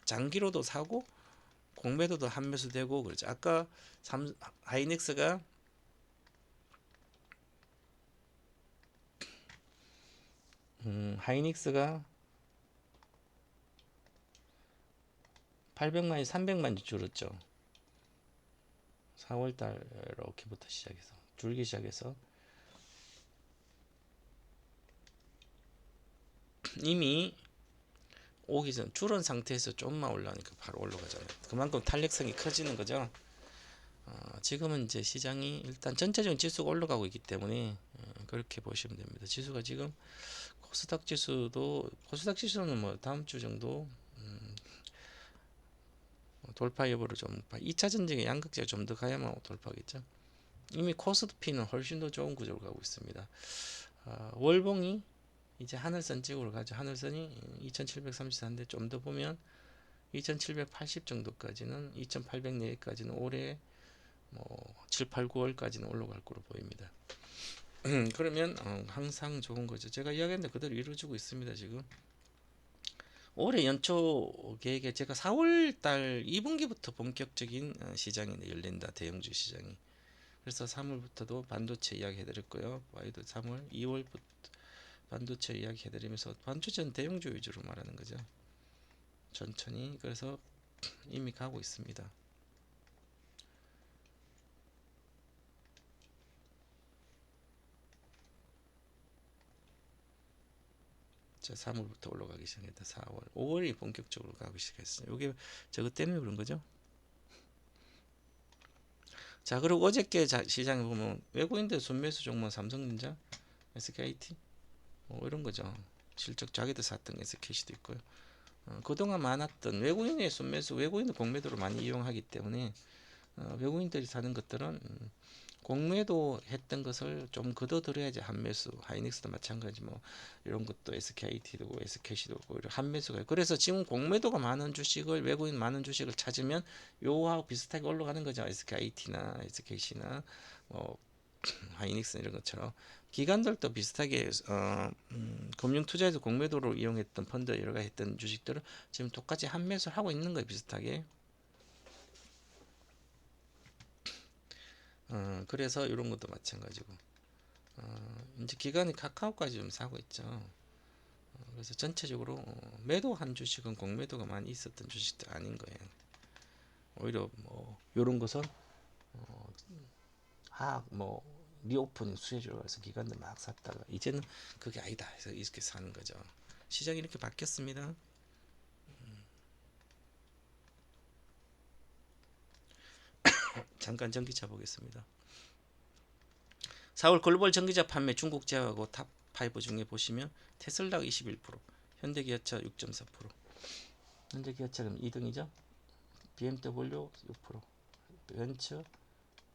장기로도 사고 공매도도 한매수 되고 그렇죠. 아까 하이닉스가 하이닉스가 800만이 300만이 줄었죠. 4월달 이렇게부터 시작해서 줄기 시작해서 이미 오기 전 줄은 상태에서 좀만 올라오니까 바로 올라가잖아요. 그만큼 탄력성이 커지는 거죠. 지금은 이제 시장이 일단 전체적인 지수가 올라가고 있기 때문에 그렇게 보시면 됩니다. 지수가 지금 코스닥 지수는 뭐 다음 주 정도 돌파 여부를 좀 2차 전쟁의 양극재가 좀 더 가야만 돌파하겠죠. 이미 코스피는 훨씬 더 좋은 구조로 가고 있습니다. 월봉이 이제 하늘선 쪽으로 가죠. 하늘선이 2734인데 좀 더 보면 2780 정도까지는 2800 내외까지는 올해 뭐 7, 8, 9월까지는 올라갈 거로 보입니다. 그러면 항상 좋은 거죠. 제가 이야기했는데 그대로 이루어지고 있습니다. 지금 올해 연초 계획에 제가 4월달 2분기부터 본격적인 시장이 열린다. 대형주 시장이. 그래서 3월부터도 반도체 이야기 해드렸고요. 와이도 3월, 2월부터 반도체 이야기 해드리면서 반도체는 대형주 위주로 말하는 거죠. 천천히. 그래서 이미 가고 있습니다. 자, 3월부터 올라가기 시작했다. 4월, 5월이 본격적으로 가기 시작했어요. 이게 저거 때문에 그런 거죠. 자, 그리고 어저께 시장에 보면 외국인들 순매수 종목 삼성전자, SKT 뭐 이런 거죠. 실적 자기들 샀던 SKT도 있고요. 그동안 많았던 외국인의 순매수, 외국인들 공매도를 많이 이용하기 때문에 외국인들이 사는 것들은 공매도 했던 것을 좀 걷어들여야지 한매수. 하이닉스도 마찬가지 뭐 이런 것도 SKT도 SKC도 오히려 한매수가. 그래서 지금 공매도가 많은 주식을, 외국인 많은 주식을 찾으면 요하고 비슷하게 올라가는 거죠. SKT나 SKC나 뭐 하이닉스 이런 것처럼 기관들도 비슷하게 금융 투자에서 공매도로 이용했던 펀드 여러 가지 했던 주식들을 지금 똑같이 한매수를 하고 있는 거예요. 비슷하게. 그래서 이런 것도 마찬가지고 이제 기관이 카카오까지 좀 사고 있죠. 그래서 전체적으로 매도한 주식은 공매도가 많이 있었던 주식도 아닌 거예요. 오히려 뭐 이런 것은 뭐 리오프닝 수혜주로 해서 기관들 막 샀다가 이제는 그게 아니다 해서 이렇게 사는 거죠. 시장이 이렇게 바뀌었습니다. 잠깐 전기차 보겠습니다. 4월 글로벌 전기차 판매 중국 제약하고 탑5 중에 보시면 테슬라가 21%, 현대기아차 6.4%. 현대기아차는 2등이죠. BMW 6%, 벤츠,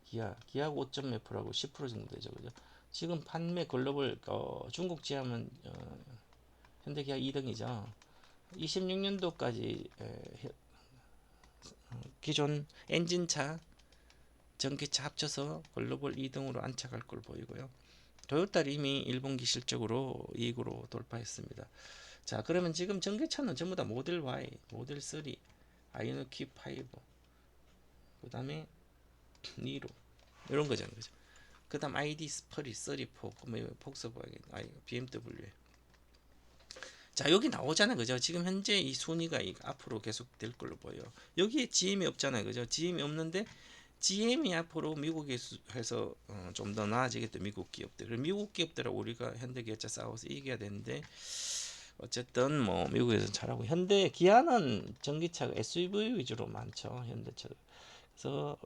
기아 5점 몇 프로하고 10% 정도 되죠. 그죠? 지금 판매 글로벌 중국 제약은 현대기아 2등이죠. 26년도까지 기존 엔진차 전기차 합쳐서 글로벌 2등으로 안착할 걸 보이고요. 토요타는 이미 1분기 실적으로 이익으로 돌파했습니다. 자, 그러면 지금 전기차는 전부 다 모델 Y, 모델 3, 아이오닉 5, 그 다음에 니로 이런 거잖아요. 그죠? 그 다음 ID 스퍼리 34, 폭스바겐, BMW. 자, 여기 나오잖아요. 그죠? 지금 현재 이 순위가 앞으로 계속 될 걸로 보여요. 여기에 GM이 없잖아요. 그죠? GM이 없는데 GM이 앞으로 미국에서 좀 더 나아지겠다. 미국 기업들. 그리고 미국 기업들하고 우리가 현대기아차 싸워서 이겨야 되는데 어쨌든 뭐 미국에서 잘하고 기아는 전기차가 SUV 위주로 많죠. 현대차. 그래서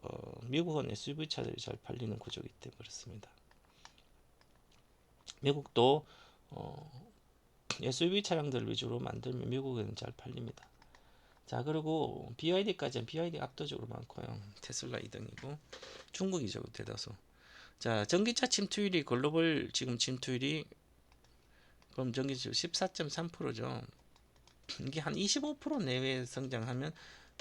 미국은 SUV 차들이 잘 팔리는 구조이기 때문에 그렇습니다. 미국도 SUV 차량들 위주로 만들면 미국에는 잘 팔립니다. 자, 그리고 BYD까지는 BYD 압도적으로 많고요. 테슬라 2등이고 중국이죠. 대다수. 자, 전기차 침투율이 글로벌 지금 침투율이 그럼 전기차 14.3%죠. 이게 한 25% 내외 성장하면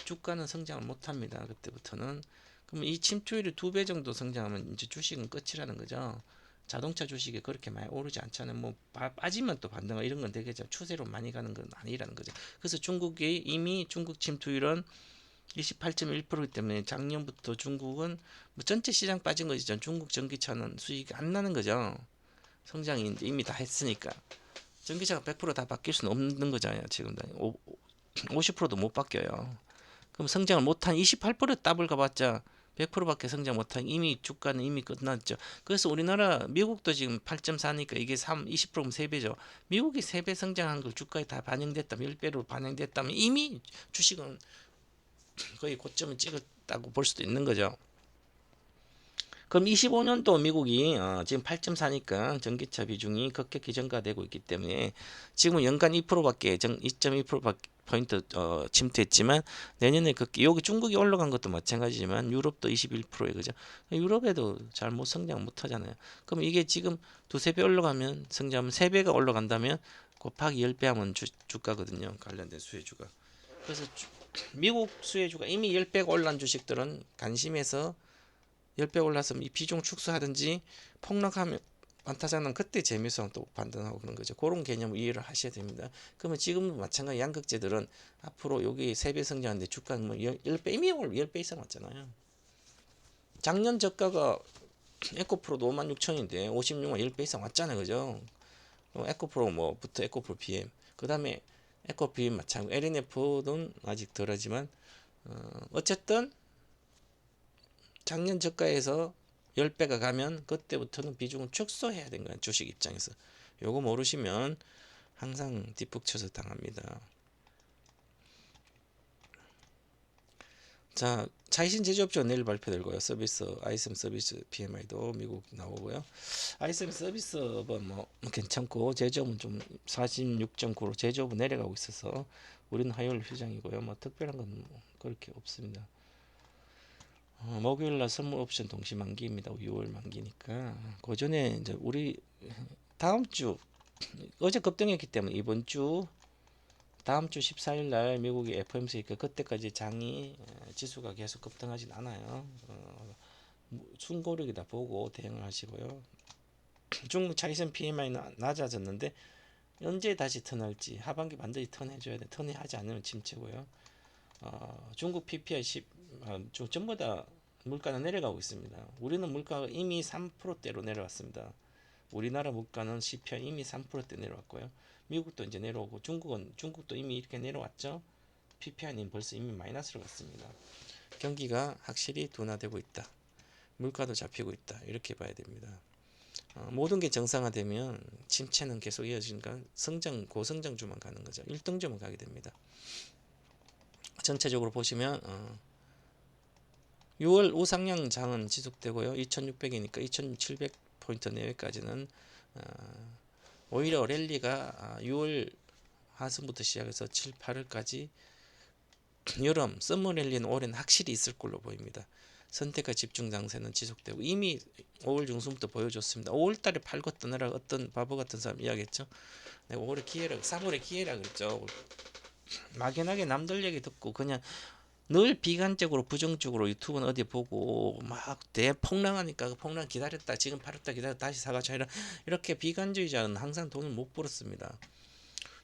주가는 성장을 못합니다. 그때부터는. 그럼 이 침투율이 2배 정도 성장하면 이제 주식은 끝이라는 거죠. 자동차 주식이 그렇게 많이 오르지 않잖아요. 뭐 빠지면 또 반등하 이런 건 되겠죠. 추세로 많이 가는 건 아니라는 거죠. 그래서 중국이 이미 중국 침투율은 28.1%이기 때문에 작년부터 중국은 뭐 전체 시장 빠진 거죠. 중국 전기차는 수익이 안 나는 거죠. 성장이 이미 다 했으니까. 전기차가 100%다 바뀔 수는 없는 거잖아요. 지금 50%도 못 바뀌어요. 그럼 성장을 못한 28% 더블 가봤자 100%밖에 성장 못한 이미 주가는 이미 끝났죠. 그래서 우리나라 미국도 지금 8.4니까 이게 20%면 3배죠. 미국이 3배 성장한 걸 주가에 다 반영됐다면 10배로 반영됐다면 이미 주식은 거의 고점을 찍었다고 볼 수도 있는 거죠. 그럼 25년도 미국이 지금 8.4니까 전기차 비중이 급격히 증가되고 있기 때문에 지금은 연간 2%밖에 2.2%포인트 침투했지만 내년에 여기 중국이 올라간 것도 마찬가지지만 유럽도 21%에 그죠? 유럽에도 잘 못 성장 못 하잖아요. 그럼 이게 지금 두세 배 올라가면 성장하면 3배가 올라간다면 곱하기 10배 하면 주가거든요. 관련된 수혜주가. 그래서 미국 수혜주가 이미 10배가 올란 주식들은 관심해서 10배 올라서 이 비중 축소하든지 폭락하면 반타작은 그때 재미있어 또 판단하고 그런 거죠. 그런 개념 이해를 하셔야 됩니다. 그러면 지금도 마찬가지 양극재들은 앞으로 여기 3배 성장하는데 주가는 뭐 10배 이미 10배 이상 왔잖아요. 작년 저가가 에코프로도 56,000인데 56만 10배 이상 왔잖아요. 그죠? 에코프로 뭐부터 에코프로 BM 그 다음에 에코 BM 마찬가지 LNF는 아직 덜하지만 어쨌든 작년 저가에서 10배가 가면 그때부터는 비중을 축소해야 되는 거예요. 주식 입장에서. 요거 모르시면 항상 뒷북 쳐서 당합니다. 자, 차이신 제조업종 내일 발표될 거예요. 서비스, ISM 서비스 PMI도 미국 나오고요. ISM 서비스업은 뭐 괜찮고 제조업은 좀 46.9로 제조업은 내려가고 있어서 우리는 화요일 휴장이고요. 뭐 특별한 건 뭐 그렇게 없습니다. 목요일날 선물 옵션 동시 만기입니다. 6월 만기니까 그 전에 이제 우리 다음 주 어제 급등했기 때문에 이번 주 다음 주 14일날 미국이 FOMC니까 그때까지 장이 지수가 계속 급등하진 않아요. 순고력이다 보고 대응을 하시고요. 중국 차이선 PMI는 낮아졌는데 언제 다시 턴할지 하반기 반드시 턴해줘야 돼. 턴하지 않으면 침체고요. 중국 PPI 10 전부 다 물가는 내려가고 있습니다. 우리는 물가가 이미 3%대로 내려왔습니다. 우리나라 물가는 CPI 이미 3%대 내려왔고요. 미국도 이제 내려오고 중국도 이미 이렇게 내려왔죠. PPI는 벌써 이미 마이너스로 갔습니다. 경기가 확실히 둔화되고 있다. 물가도 잡히고 있다. 이렇게 봐야 됩니다. 모든 게 정상화되면 침체는 계속 이어지니까 고성장주만 가는 거죠. 1등주만 가게 됩니다. 전체적으로 보시면 6월 우상향 장은 지속되고요. 2600이니까 2700포인트 내외까지는 오히려 랠리가 6월 하순부터 시작해서 7, 8월까지 여름 썸머 랠리는 올해는 확실히 있을 걸로 보입니다. 선택과 집중 장세는 지속되고 이미 5월 중순부터 보여줬습니다. 5월 달에 팔고 떠나라 어떤 바보 같은 사람 이야기했죠. 내가 5월에 기회라 3월에 기회라 그랬죠. 막연하게 남들 얘기 듣고 그냥 늘 비관적으로 부정적으로 유튜브는 어디 보고 막 대폭락하니까 그 폭락 기다렸다 지금 팔았다 기다렸다 다시 사가자 이렇게 비관주의자는 항상 돈을 못 벌었습니다.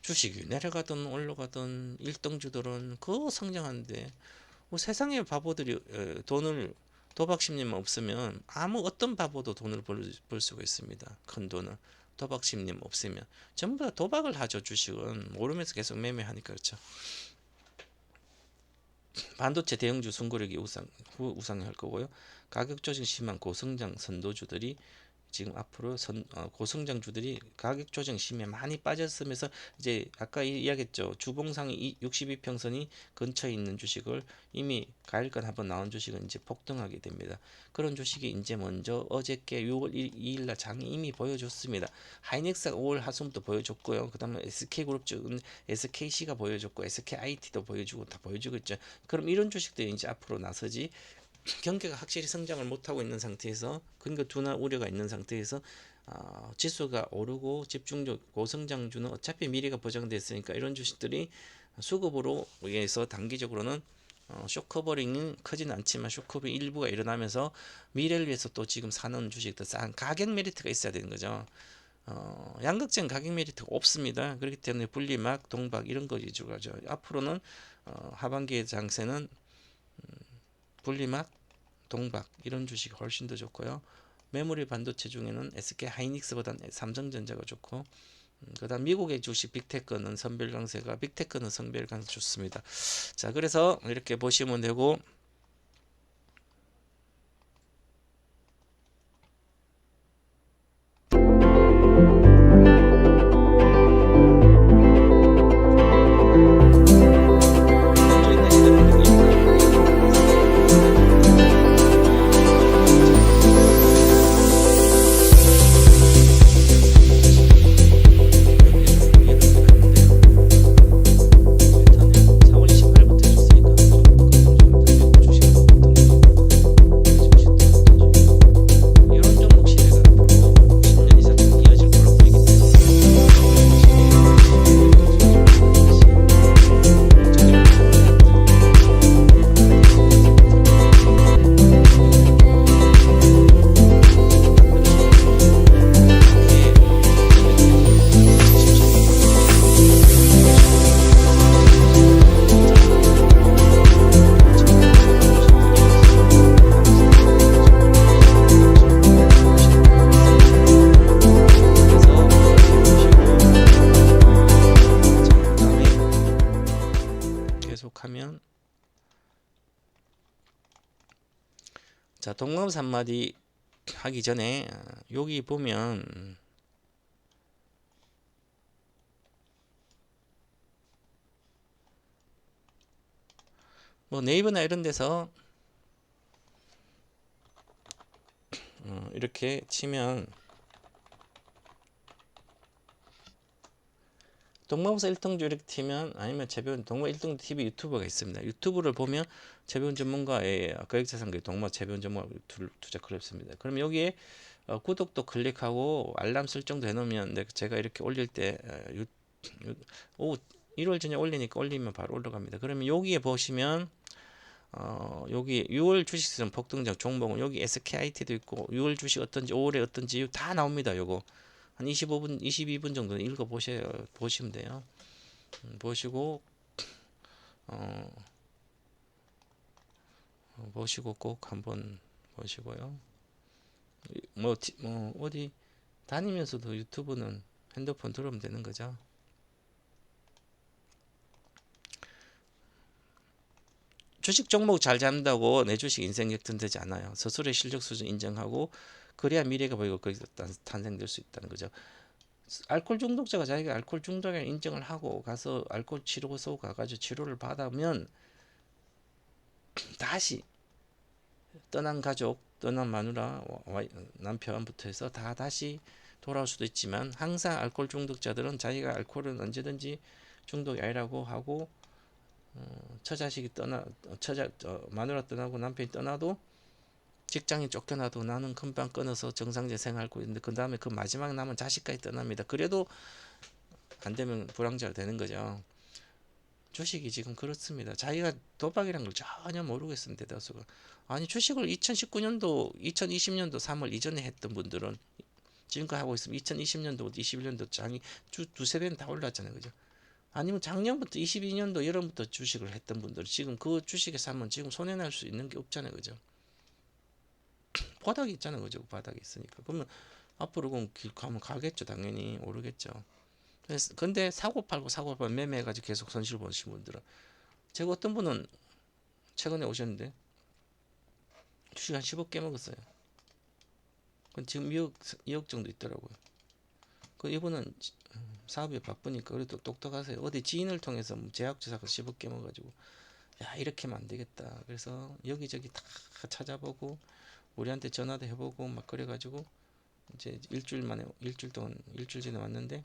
주식이 내려가든 올라가든 1등주들은 그 성장하는데 뭐 세상의 바보들이 돈을 도박심리만 없으면 아무 어떤 바보도 돈을 벌 수가 있습니다. 큰 돈을 도박심리 없으면 전부 다 도박을 하죠. 주식은 모르면서 계속 매매하니까 그렇죠. 반도체 대형주 순고력이 우상할 거고요. 가격 조정 심한 고성장 선도주들이 지금 앞으로 고성장주들이 가격 조정 심해 많이 빠졌으면서 이제 아까 이야기했죠. 주봉상이 62평선이 근처에 있는 주식을 이미 가일간 한번 나온 주식은 이제 폭등하게 됩니다. 그런 주식이 이제 먼저 어저께 6월 2일 날 장이 이미 보여줬습니다. 하이닉스가 5월 하순부터 보여줬고요. 그 다음에 SK그룹 쪽은 SKC가 보여줬고 SKIT도 보여주고 다 보여주고 있죠. 그럼 이런 주식들이 이제 앞으로 나서지 경기가 확실히 성장을 못하고 있는 상태에서 그러니까 둔화 우려가 있는 상태에서 지수가 오르고 집중적 고성장주는 어차피 미래가 보장됐으니까 이런 주식들이 수급으로 의해서 단기적으로는 쇼커버링은 크지는 않지만 쇼커버링 일부가 일어나면서 미래를 위해서 또 지금 사는 주식들 싼 가격 메리트가 있어야 되는 거죠. 양극재는 가격 메리트가 없습니다. 그렇기 때문에 분리막, 동박 이런 거 위주로 가죠. 앞으로는 하반기 장세는 분리막, 동박 이런 주식이 훨씬 더 좋고요. 메모리 반도체 중에는 SK 하이닉스보다는 삼성전자가 좋고 그다음 미국의 주식 빅테크는 선별 강세가 빅테크는 선별 강세 좋습니다. 자, 그래서 이렇게 보시면 되고 자, 동방박사 한마디 하기 전에 여기 보면 뭐 네이버나 이런 데서 이렇게 치면 동방박사 1등주 이렇게 치면 아니면 재배운 동방 1등주 TV 유튜버가 있습니다. 유튜브를 보면 재배운 전문가의 거액자산가의 동방 재배운 전문가 투자 그랬습니다. 그럼 여기에 구독도 클릭하고 알람 설정도 해놓으면 제가 이렇게 올릴 때 오후 1월 전에 올리면 바로 올라갑니다. 그러면 여기에 보시면 여기 6월 주식시장 폭등장 종목은 여기 SKIT도 있고 6월 주식 어떤지 5월에 어떤지 다 나옵니다. 요거 한 25분 22분 정도 읽어 보시면 돼요. 보시고 보시고 꼭 한번 보시고요. 뭐 어디 다니면서도 유튜브는 핸드폰 들으면 되는 거죠. 주식 종목 잘 잡는다고 내 주식 인생 역전되지 않아요. 스스로의 실력 수준 인정하고 그래야 미래가 보이고 거기서 탄생될 수 있다는 거죠. 알코올 중독자가 자기가 알코올 중독을 인정을 하고 가서 알코올 치료소 가가지고 치료를 받으면 다시 떠난 가족, 떠난 마누라, 남편부터 해서 다시 돌아올 수도 있지만 항상 알코올 중독자들은 자기가 알코올은 언제든지 중독이 아니라고 하고 처자식이 마누라 떠나고 남편이 떠나도 직장이 쫓겨나도 나는 금방 끊어서 정상적인 생활하고 있는데 그 다음에 그 마지막 남은 자식까지 떠납니다. 그래도 안 되면 불황자가 되는 거죠. 주식이 지금 그렇습니다. 자기가 도박이란 걸 전혀 모르겠습니다. 대다수가. 아니 주식을 2019년도 2020년도 3월 이전에 했던 분들은 지금까지 하고 있으면 2020년도 21년도 장이 두세 배는 다 올랐잖아요. 그죠? 아니면 작년부터 22년도 여름부터 주식을 했던 분들 지금 그 주식에 사면 지금 손해날 수 있는 게 없잖아요. 그죠? 바닥이 있잖아요. 그죠? 바닥이 있으니까. 그러면 앞으로 가면 가겠죠. 당연히 오르겠죠. 근데 사고 팔고 매매해가지고 계속 손실 보신 분들은 제가 어떤 분은 최근에 오셨는데 주식 한 10억 깨먹었어요. 지금 2억 정도 있더라고요. 그 이분은 사업이 바쁘니까 그래도 똑똑하세요. 어디 지인을 통해서 제약주사가 10억 깨먹어가지고 야 이렇게면 안 되겠다. 그래서 여기저기 다 찾아보고 우리한테 전화도 해보고 막 그래가지고 이제 일주일 전에 왔는데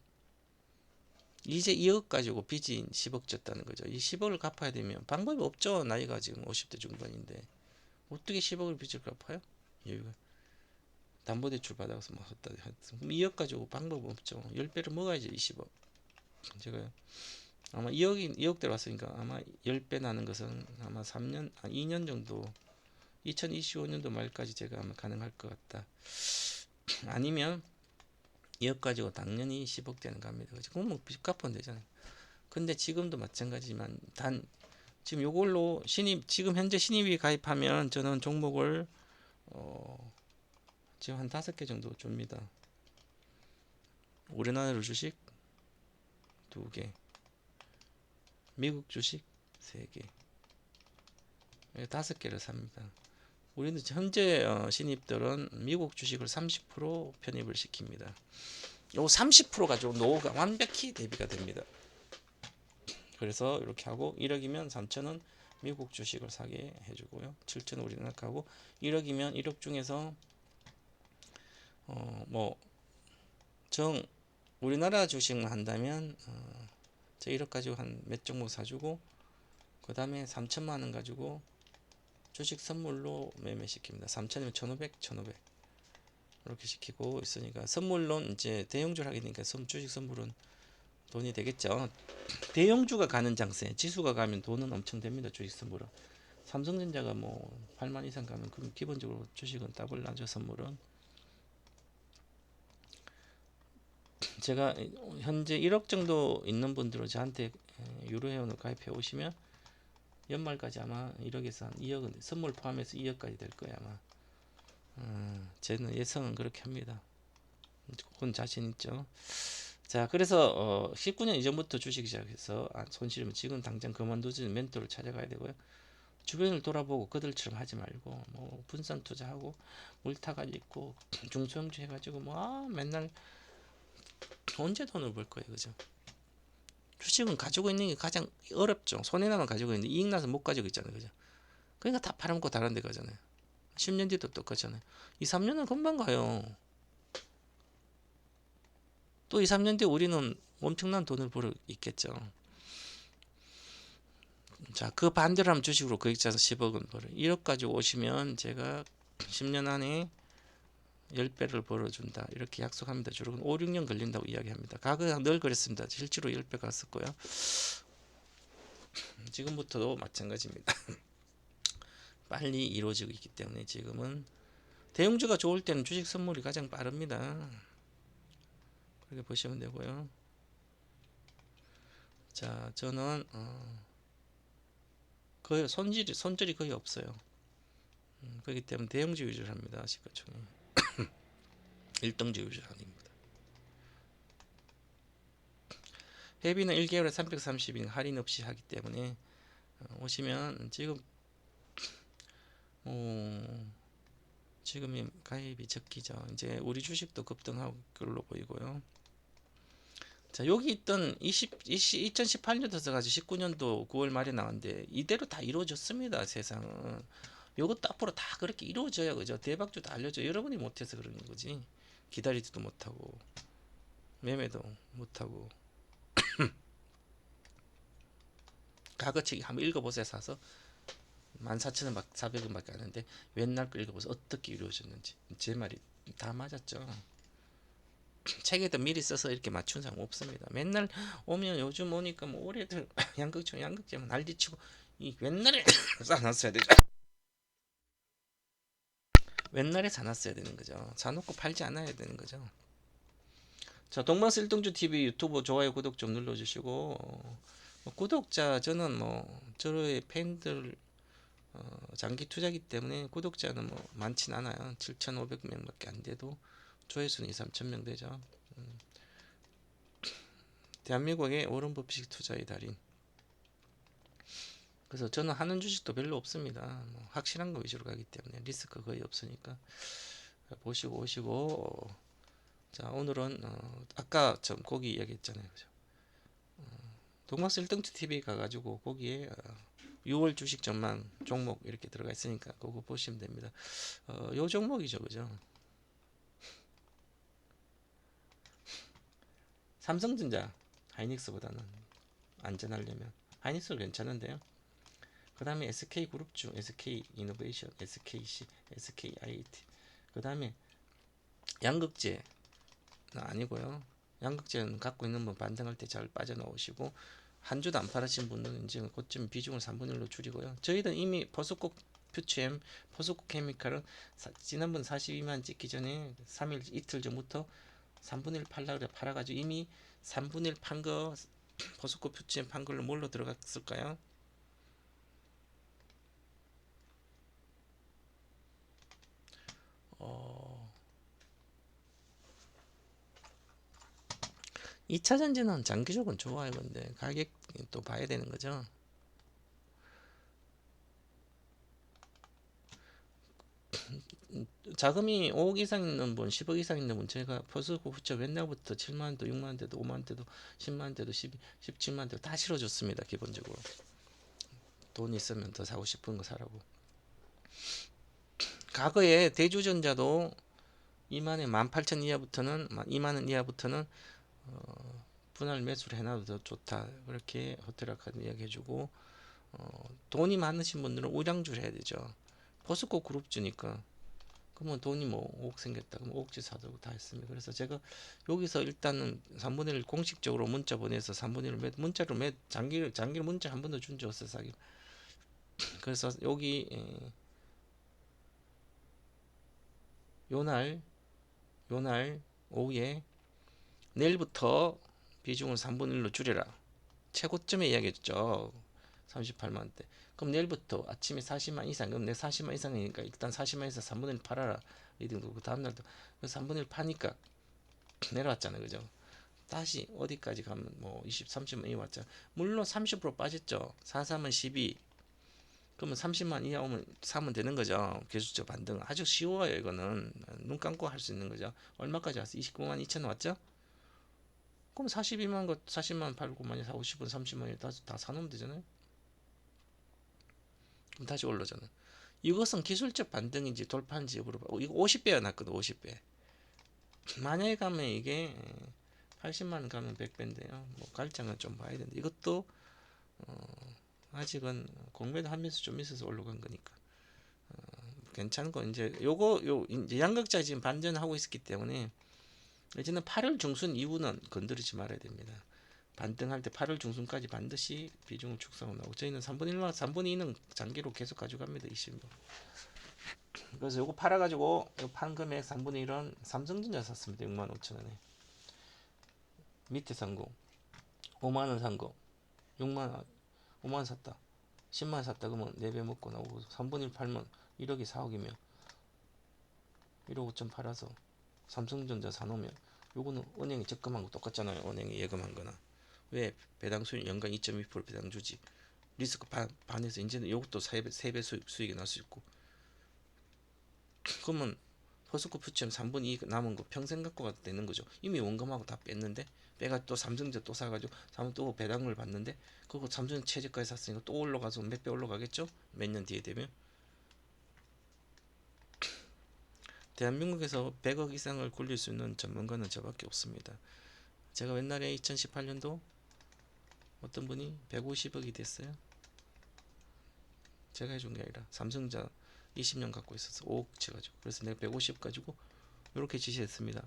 이제 2억 가지고 빚이 10억 졌다는 거죠. 이 10억을 갚아야 되면 방법이 없죠. 나이가 지금 50대 중반인데 어떻게 10억을 빚을 갚아요? 여유가 담보대출 받아서 뭐 했다. 그럼 2억 가지고 방법 없죠. 10배를 먹어야지 20억. 제가 아마 2억대로 왔으니까 아마 10배 나는 것은 아마 2년 정도 2025년도 말까지 제가 아마 가능할 것 같다. 아니면 2억 가지고 당연히 10억 되는 겁니다. 그럼 뭐 빚 갚으면 되잖아요. 근데 지금도 마찬가지지만 지금 요걸로 지금 현재 신입이 가입하면 저는 종목을 지금 한 5개 정도 줍니다. 우리나라 주식 2개, 미국 주식 3개, 5개를 삽니다. 우리는 현재 신입들은 미국 주식을 30% 편입을 시킵니다. 요 30% 가지고 노후가 완벽히 대비가 됩니다. 그래서 이렇게 하고 1억이면 3천원 미국 주식을 사게 해주고요. 7천원 우리나라 하고 1억이면 1억 중에서 우리나라 주식만 한다면 저 1억 가지고 한 몇 종목 사주고 그 다음에 3천만원 가지고 주식 선물로 매매시킵니다. 3천이면 1,500 이렇게 시키고 있으니까 선물론 이제 대형주를 하게 되니까 주식 선물은 돈이 되겠죠. 대형주가 가는 장세 지수가 가면 돈은 엄청 됩니다. 주식 선물은 삼성전자가 뭐 8만 이상 가면 그럼 기본적으로 주식은 더블 나죠. 선물은 제가 현재 1억 정도 있는 분들은 저한테 유료회원을 가입해 오시면 연말까지 아마 1억에서 한 2억은 선물 포함해서 2억까지 될 거예요 아마. 저는 예상은 그렇게 합니다. 그건 자신 있죠. 자 그래서 19년 이전부터 주식 시작해서 손실이면 지금 당장 그만두지 멘토를 찾아가야 되고요. 주변을 돌아보고 그들처럼 하지 말고 뭐 분산 투자하고 물타갈 있고 중소형주 해가지고 뭐 맨날 언제 돈을 벌 거예요, 그죠? 주식은 가지고 있는 게 가장 어렵죠. 손해나면 가지고 있는데 이익 나서 못 가지고 있잖아요, 그죠? 그러니까 다 팔아먹고 다른 데 가잖아요. 10년 뒤도 똑같잖아요. 2, 3년은 금방 가요. 또 2, 3년 뒤에 우리는 엄청난 돈을 벌어 있겠죠. 자, 그 반대로 하면 주식으로 거액 짜서 10억 원 벌어. 1억 가지고 오시면 제가 10년 안에 10배를 벌어준다. 이렇게 약속합니다. 주로 5, 6년 걸린다고 이야기합니다. 과거에 늘 그랬습니다. 실제로 10배 갔었고요. 지금부터도 마찬가지입니다. 빨리 이루어지고 있기 때문에 지금은 대형주가 좋을 때는 주식 선물이 가장 빠릅니다. 그렇게 보시면 되고요. 자, 저는 거의 손절이 거의 없어요. 그렇기 때문에 대형주 위주로 합니다. 시가총액 1등주 위주로 아닙니다. 회비는 1개월에 330인 할인 없이 하기 때문에 오시면 지금이 가입이 적기죠. 이제 우리 주식도 급등할 걸로 보이고요. 자, 여기 있던 2018년 들어가지고 19년도 9월 말에 나왔는데 이대로 다 이루어졌습니다. 세상은. 요것도 앞으로 다 그렇게 이루어져야, 그죠? 대박주 다 알려줘. 여러분이 못해서 그러는 거지. 기다리지도 못하고 매매도 못하고. 과거책 한번 읽어보세요. 사서 14,000원 400원밖에 안 하는데 옛날 거 읽어보세요. 어떻게 이루어졌는지. 제 말이 다 맞았죠. 책에도 미리 써서 이렇게 맞춘 사람 없습니다. 맨날 오면 요즘 오니까 뭐 올해들 양극점 난리치고 이 옛날에 사놨어야 되죠. 옛날에 사놨어야 되는 거죠. 사놓고 팔지 않아야 되는 거죠. 자, 동방스 일등주 TV 유튜브 좋아요 구독 좀 눌러주시고 구독자 저는 뭐 저의 팬들 장기 투자기 때문에 구독자는 뭐 많진 않아요. 7,500명밖에 안 돼도 조회수는 2, 3,000명 되죠. 대한민국의 오른 법식 투자의 달인. 그래서 저는 하는 주식도 별로 없습니다. 뭐 확실한 거 위주로 가기 때문에 리스크 거의 없으니까 보시고 오시고. 자, 오늘은 아까 좀 고기 이야기했잖아요, 그죠? 동방스 1등주 TV 가가지고 거기에 6월 주식 전망 종목 이렇게 들어가 있으니까 그거 보시면 됩니다. 요 종목이죠, 그죠? 삼성전자 하이닉스보다는 안전하려면 하이닉스 괜찮은데요. 그 다음에 SK그룹주, SK이노베이션, SKC, SKIT. 그 다음에 양극재 아니고요. 양극재는 갖고 있는 분 반등할 때 잘 빠져나오시고 한 주도 안 팔으신 분은 이제 그쯤 비중을 3분의 1로 줄이고요. 저희는 이미 포스코 퓨치엠, 포스코 케미칼은 지난번 42만 찍기 전에 3일 이틀 전부터 3분의 1 팔아가지고 이미 3분의 1 판 거 포스코 퓨치엠 판 걸로 뭘로 들어갔을까요? 2차전지는 장기적으로 좋아요. 근데 가격 또 봐야 되는 거죠. 자금이 5억 이상 있는 분, 10억 이상 있는 분, 제가 포스코 후처 맨날부터 7만원대도 6만원대도 5만원대도 10만원대도 17만원대도 다 실어줬습니다. 기본적으로 돈 있으면 더 사고 싶은 거 사라고. 과거에 대주전자도 2만원 18,000 이하부터는 2만원 이하부터는 분할 매수를 해놔도 더 좋다. 그렇게 호텔 아카드 이야기해주고 돈이 많으신 분들은 우량주를 해야 되죠. 포스코 그룹주니까 그러면 돈이 뭐 5억 생겼다. 그럼 5억치 사들고 다 했습니다. 그래서 제가 여기서 일단은 3분의 1 공식적으로 문자 보내서 3분의 1을 문자로 장기를 문자 한 번도 준 적 없어요. 사기. 그래서 여기 요날 오후에 내일부터 비중을 3분의 1로 줄여라. 최고점에 이야기했죠. 38만원대. 그럼 내일부터 아침에 40만 이상, 그럼 내 40만 이상이니까 일단 40만에서 3분의 1 팔아라. 리딩도 그 다음날도 3분의 1 파니까 내려왔잖아요. 그죠? 다시 어디까지 가면 뭐 20, 30만 이 왔죠. 물론 30% 빠졌죠. 43은 12, 그러면 30만 이하 오면 사면 되는 거죠. 기술적 반등 아주 쉬워요. 이거는 눈 감고 할 수 있는 거죠. 얼마까지 왔어? 29만 2천 왔죠? 그럼 42만 거 40만 팔고 만약 50원 30만이 다 사놓으면 되잖아요. 그럼 다시 올라잖아. 이것은 기술적 반등인지 돌파인지 물어봐. 이거 50배가 났거든. 50배. 만약에 가면 이게 80만 원 가면 100배인데요. 뭐 갈장은 좀 봐야 되는데 이것도 아직은 공매도 하면서 좀 있어서 올라간 거니까 괜찮은 거 이제 요거 이제 양극자 지금 반전하고 있었기 때문에 이제는 8월 중순 이후는 건드리지 말아야 됩니다. 반등할 때 8월 중순까지 반드시 비중을 축소하고 나오고 저희는 3분의 1만 3분의 2는 장기로 계속 가져갑니다. 20년. 그래서 요거 팔아가지고 요 판 금액 3분의 1은 삼성전자 샀습니다. 65,000원에 밑에 산 거 5만원 산 거 6만원 5만원 샀다 10만원 샀다 그러면 4배 먹고 나오고 3분의 1 팔면 1억이 4억이면 1억 5천 팔아서 삼성전자 사놓으면 요거는 은행이 적금한 거 똑같잖아요. 은행이 예금한 거나 왜 배당 수익 연간 2.2% 배당 주지 리스크 반에서 이제는 이것도 3배 수익이 날 수 있고 그러면 포스코 퓨처럼 3분의 2 남은 거 평생 갖고 가도 되는 거죠. 이미 원금하고 다 뺐는데 빼가 또 삼성전자 또 사가지고 사면 또 배당을 받는데 그거 삼성 최저가에 샀으니까 또 올라가서 몇 배 올라가겠죠. 몇 년 뒤에 되면 대한민국에서 100억 이상을 굴릴 수 있는 전문가는 저밖에 없습니다. 제가 옛날에 2018년도 어떤 분이 150억이 됐어요. 제가 해준 게 아니라 삼성전자 20년 갖고 있어서 5억 쳐가지고 그래서 내가 150 가지고 이렇게 지시했습니다.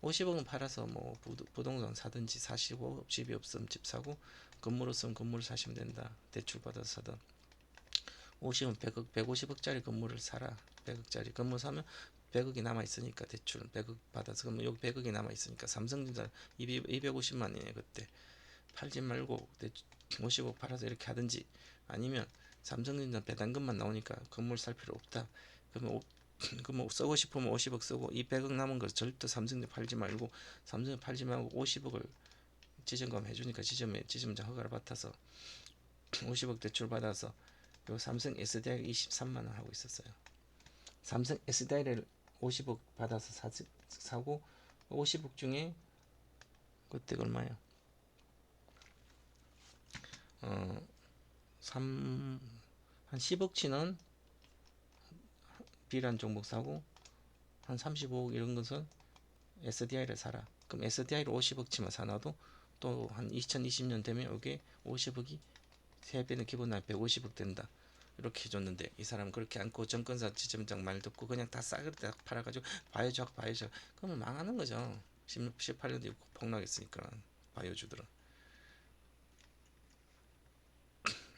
50억은 팔아서 뭐 부동산 사든지 사시고 집이 없으면 집 사고 건물 없으면 건물 사시면 된다. 대출 받아서 사든 50은 100억 150억짜리 건물을 사라. 100억짜리 건물 사면 100억이 남아 있으니까 대출 100억 받아서 그러면 여기 100억이 남아 있으니까 삼성전자 250만이네 그때 팔지 말고 50억 팔아서 이렇게 하든지 아니면 삼성전자 배당금만 나오니까 건물 살 필요 없다. 그러면 그뭐 쓰고 싶으면 50억 쓰고 이 100억 남은 거 절대 삼성전자 팔지 말고 삼성전자 팔지 말고 50억을 지점감 해주니까 지점장 허가를 받아서 50억 대출 받아서 요 삼성 SDI 23만 원 하고 있었어요. 삼성 SDI를 50억 받아서 사고 50억 중에 그때 얼마야? 한 10억치는 B란 종목 사고 한 35억 이런 것은 SDI를 사라. 그럼 SDI를 50억치만 사놔도 또 한 2020년 되면 이게 50억이 3배는 기본 날 150억 된다. 이렇게 해줬는데 이 사람은 그렇게 않고 정권사 지점장 말 듣고 그냥 다 싸게 다 팔아가지고 바이오적 그러면 망하는 거죠. 18년 뒤에 폭락했으니까 바이오주들은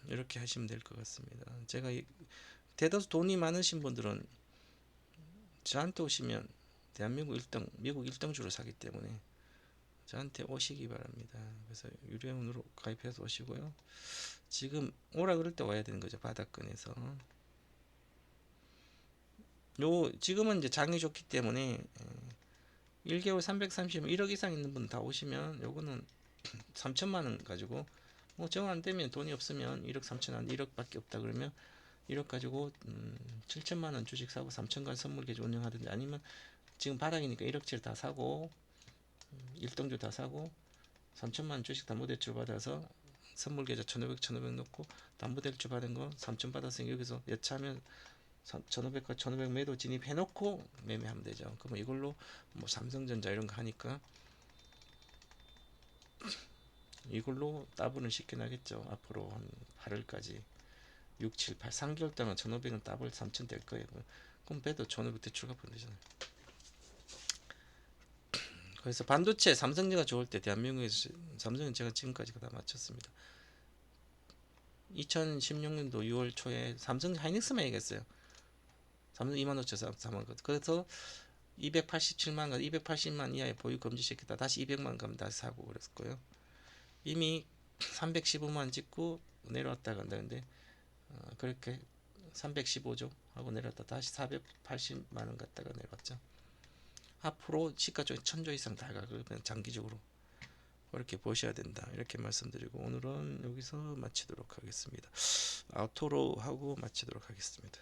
이렇게 하시면 될 것 같습니다. 제가 대다수 돈이 많으신 분들은 저한테 오시면 대한민국 1등 미국 1등주를 사기 때문에 저한테 오시기 바랍니다. 그래서 유료원으로 가입해서 오시고요. 지금 오라 그럴 때 와야 되는 거죠. 바닥권에서 지금은 이제 장이 좋기 때문에 1개월 330만 1억 이상 있는 분 다 오시면 요거는 3천만 원 가지고 뭐 정 안 되면 돈이 없으면 1억 3천 원 1억밖에 없다 그러면 1억 가지고 7천만 원 주식 사고 3천간 선물 계좌 운영하든지 아니면 지금 바닥이니까 1억짜리 다 사고 1등주 다 사고 3천만 원 주식 담보대출 받아서 선물 계좌 1,500 넣고 담보대출 받은 거 3천 받았으니까 여기서 여차하면 1,500과 1,500 매도 진입해 놓고 매매하면 되죠. 그럼 이걸로 뭐 삼성전자 이런 거 하니까 이걸로 따블은 쉽게 나겠죠. 앞으로 한 8월까지 6, 7, 8, 3개월 동안 1,500은 따블 3,000 될 거예요. 그럼 배도 1,500 대출 갚으면 되잖아요. 그래서 반도체 삼성전자가 좋을 때 대한민국에서 삼성은 제가 지금까지 다 마쳤습니다. 2016년도 6월 초에 삼성 하이닉스만 얘기했어요. 삼성 25,000 사만 거. 그래서 287만 280만 이하의 보유 금지시켰다. 다시 200만 가면 다시 사고 그랬고요. 이미 315만 찍고 내려왔다 간다는데 그렇게 315조 하고 내려왔다 다시 480만 원 갔다가 내려왔죠. 앞으로 시가 쪽에 1,000조 이상 다 가. 그러면 장기적으로 그렇게 보셔야 된다. 이렇게 말씀드리고 오늘은 여기서 마치도록 하겠습니다. 아우토로 하고 마치도록 하겠습니다.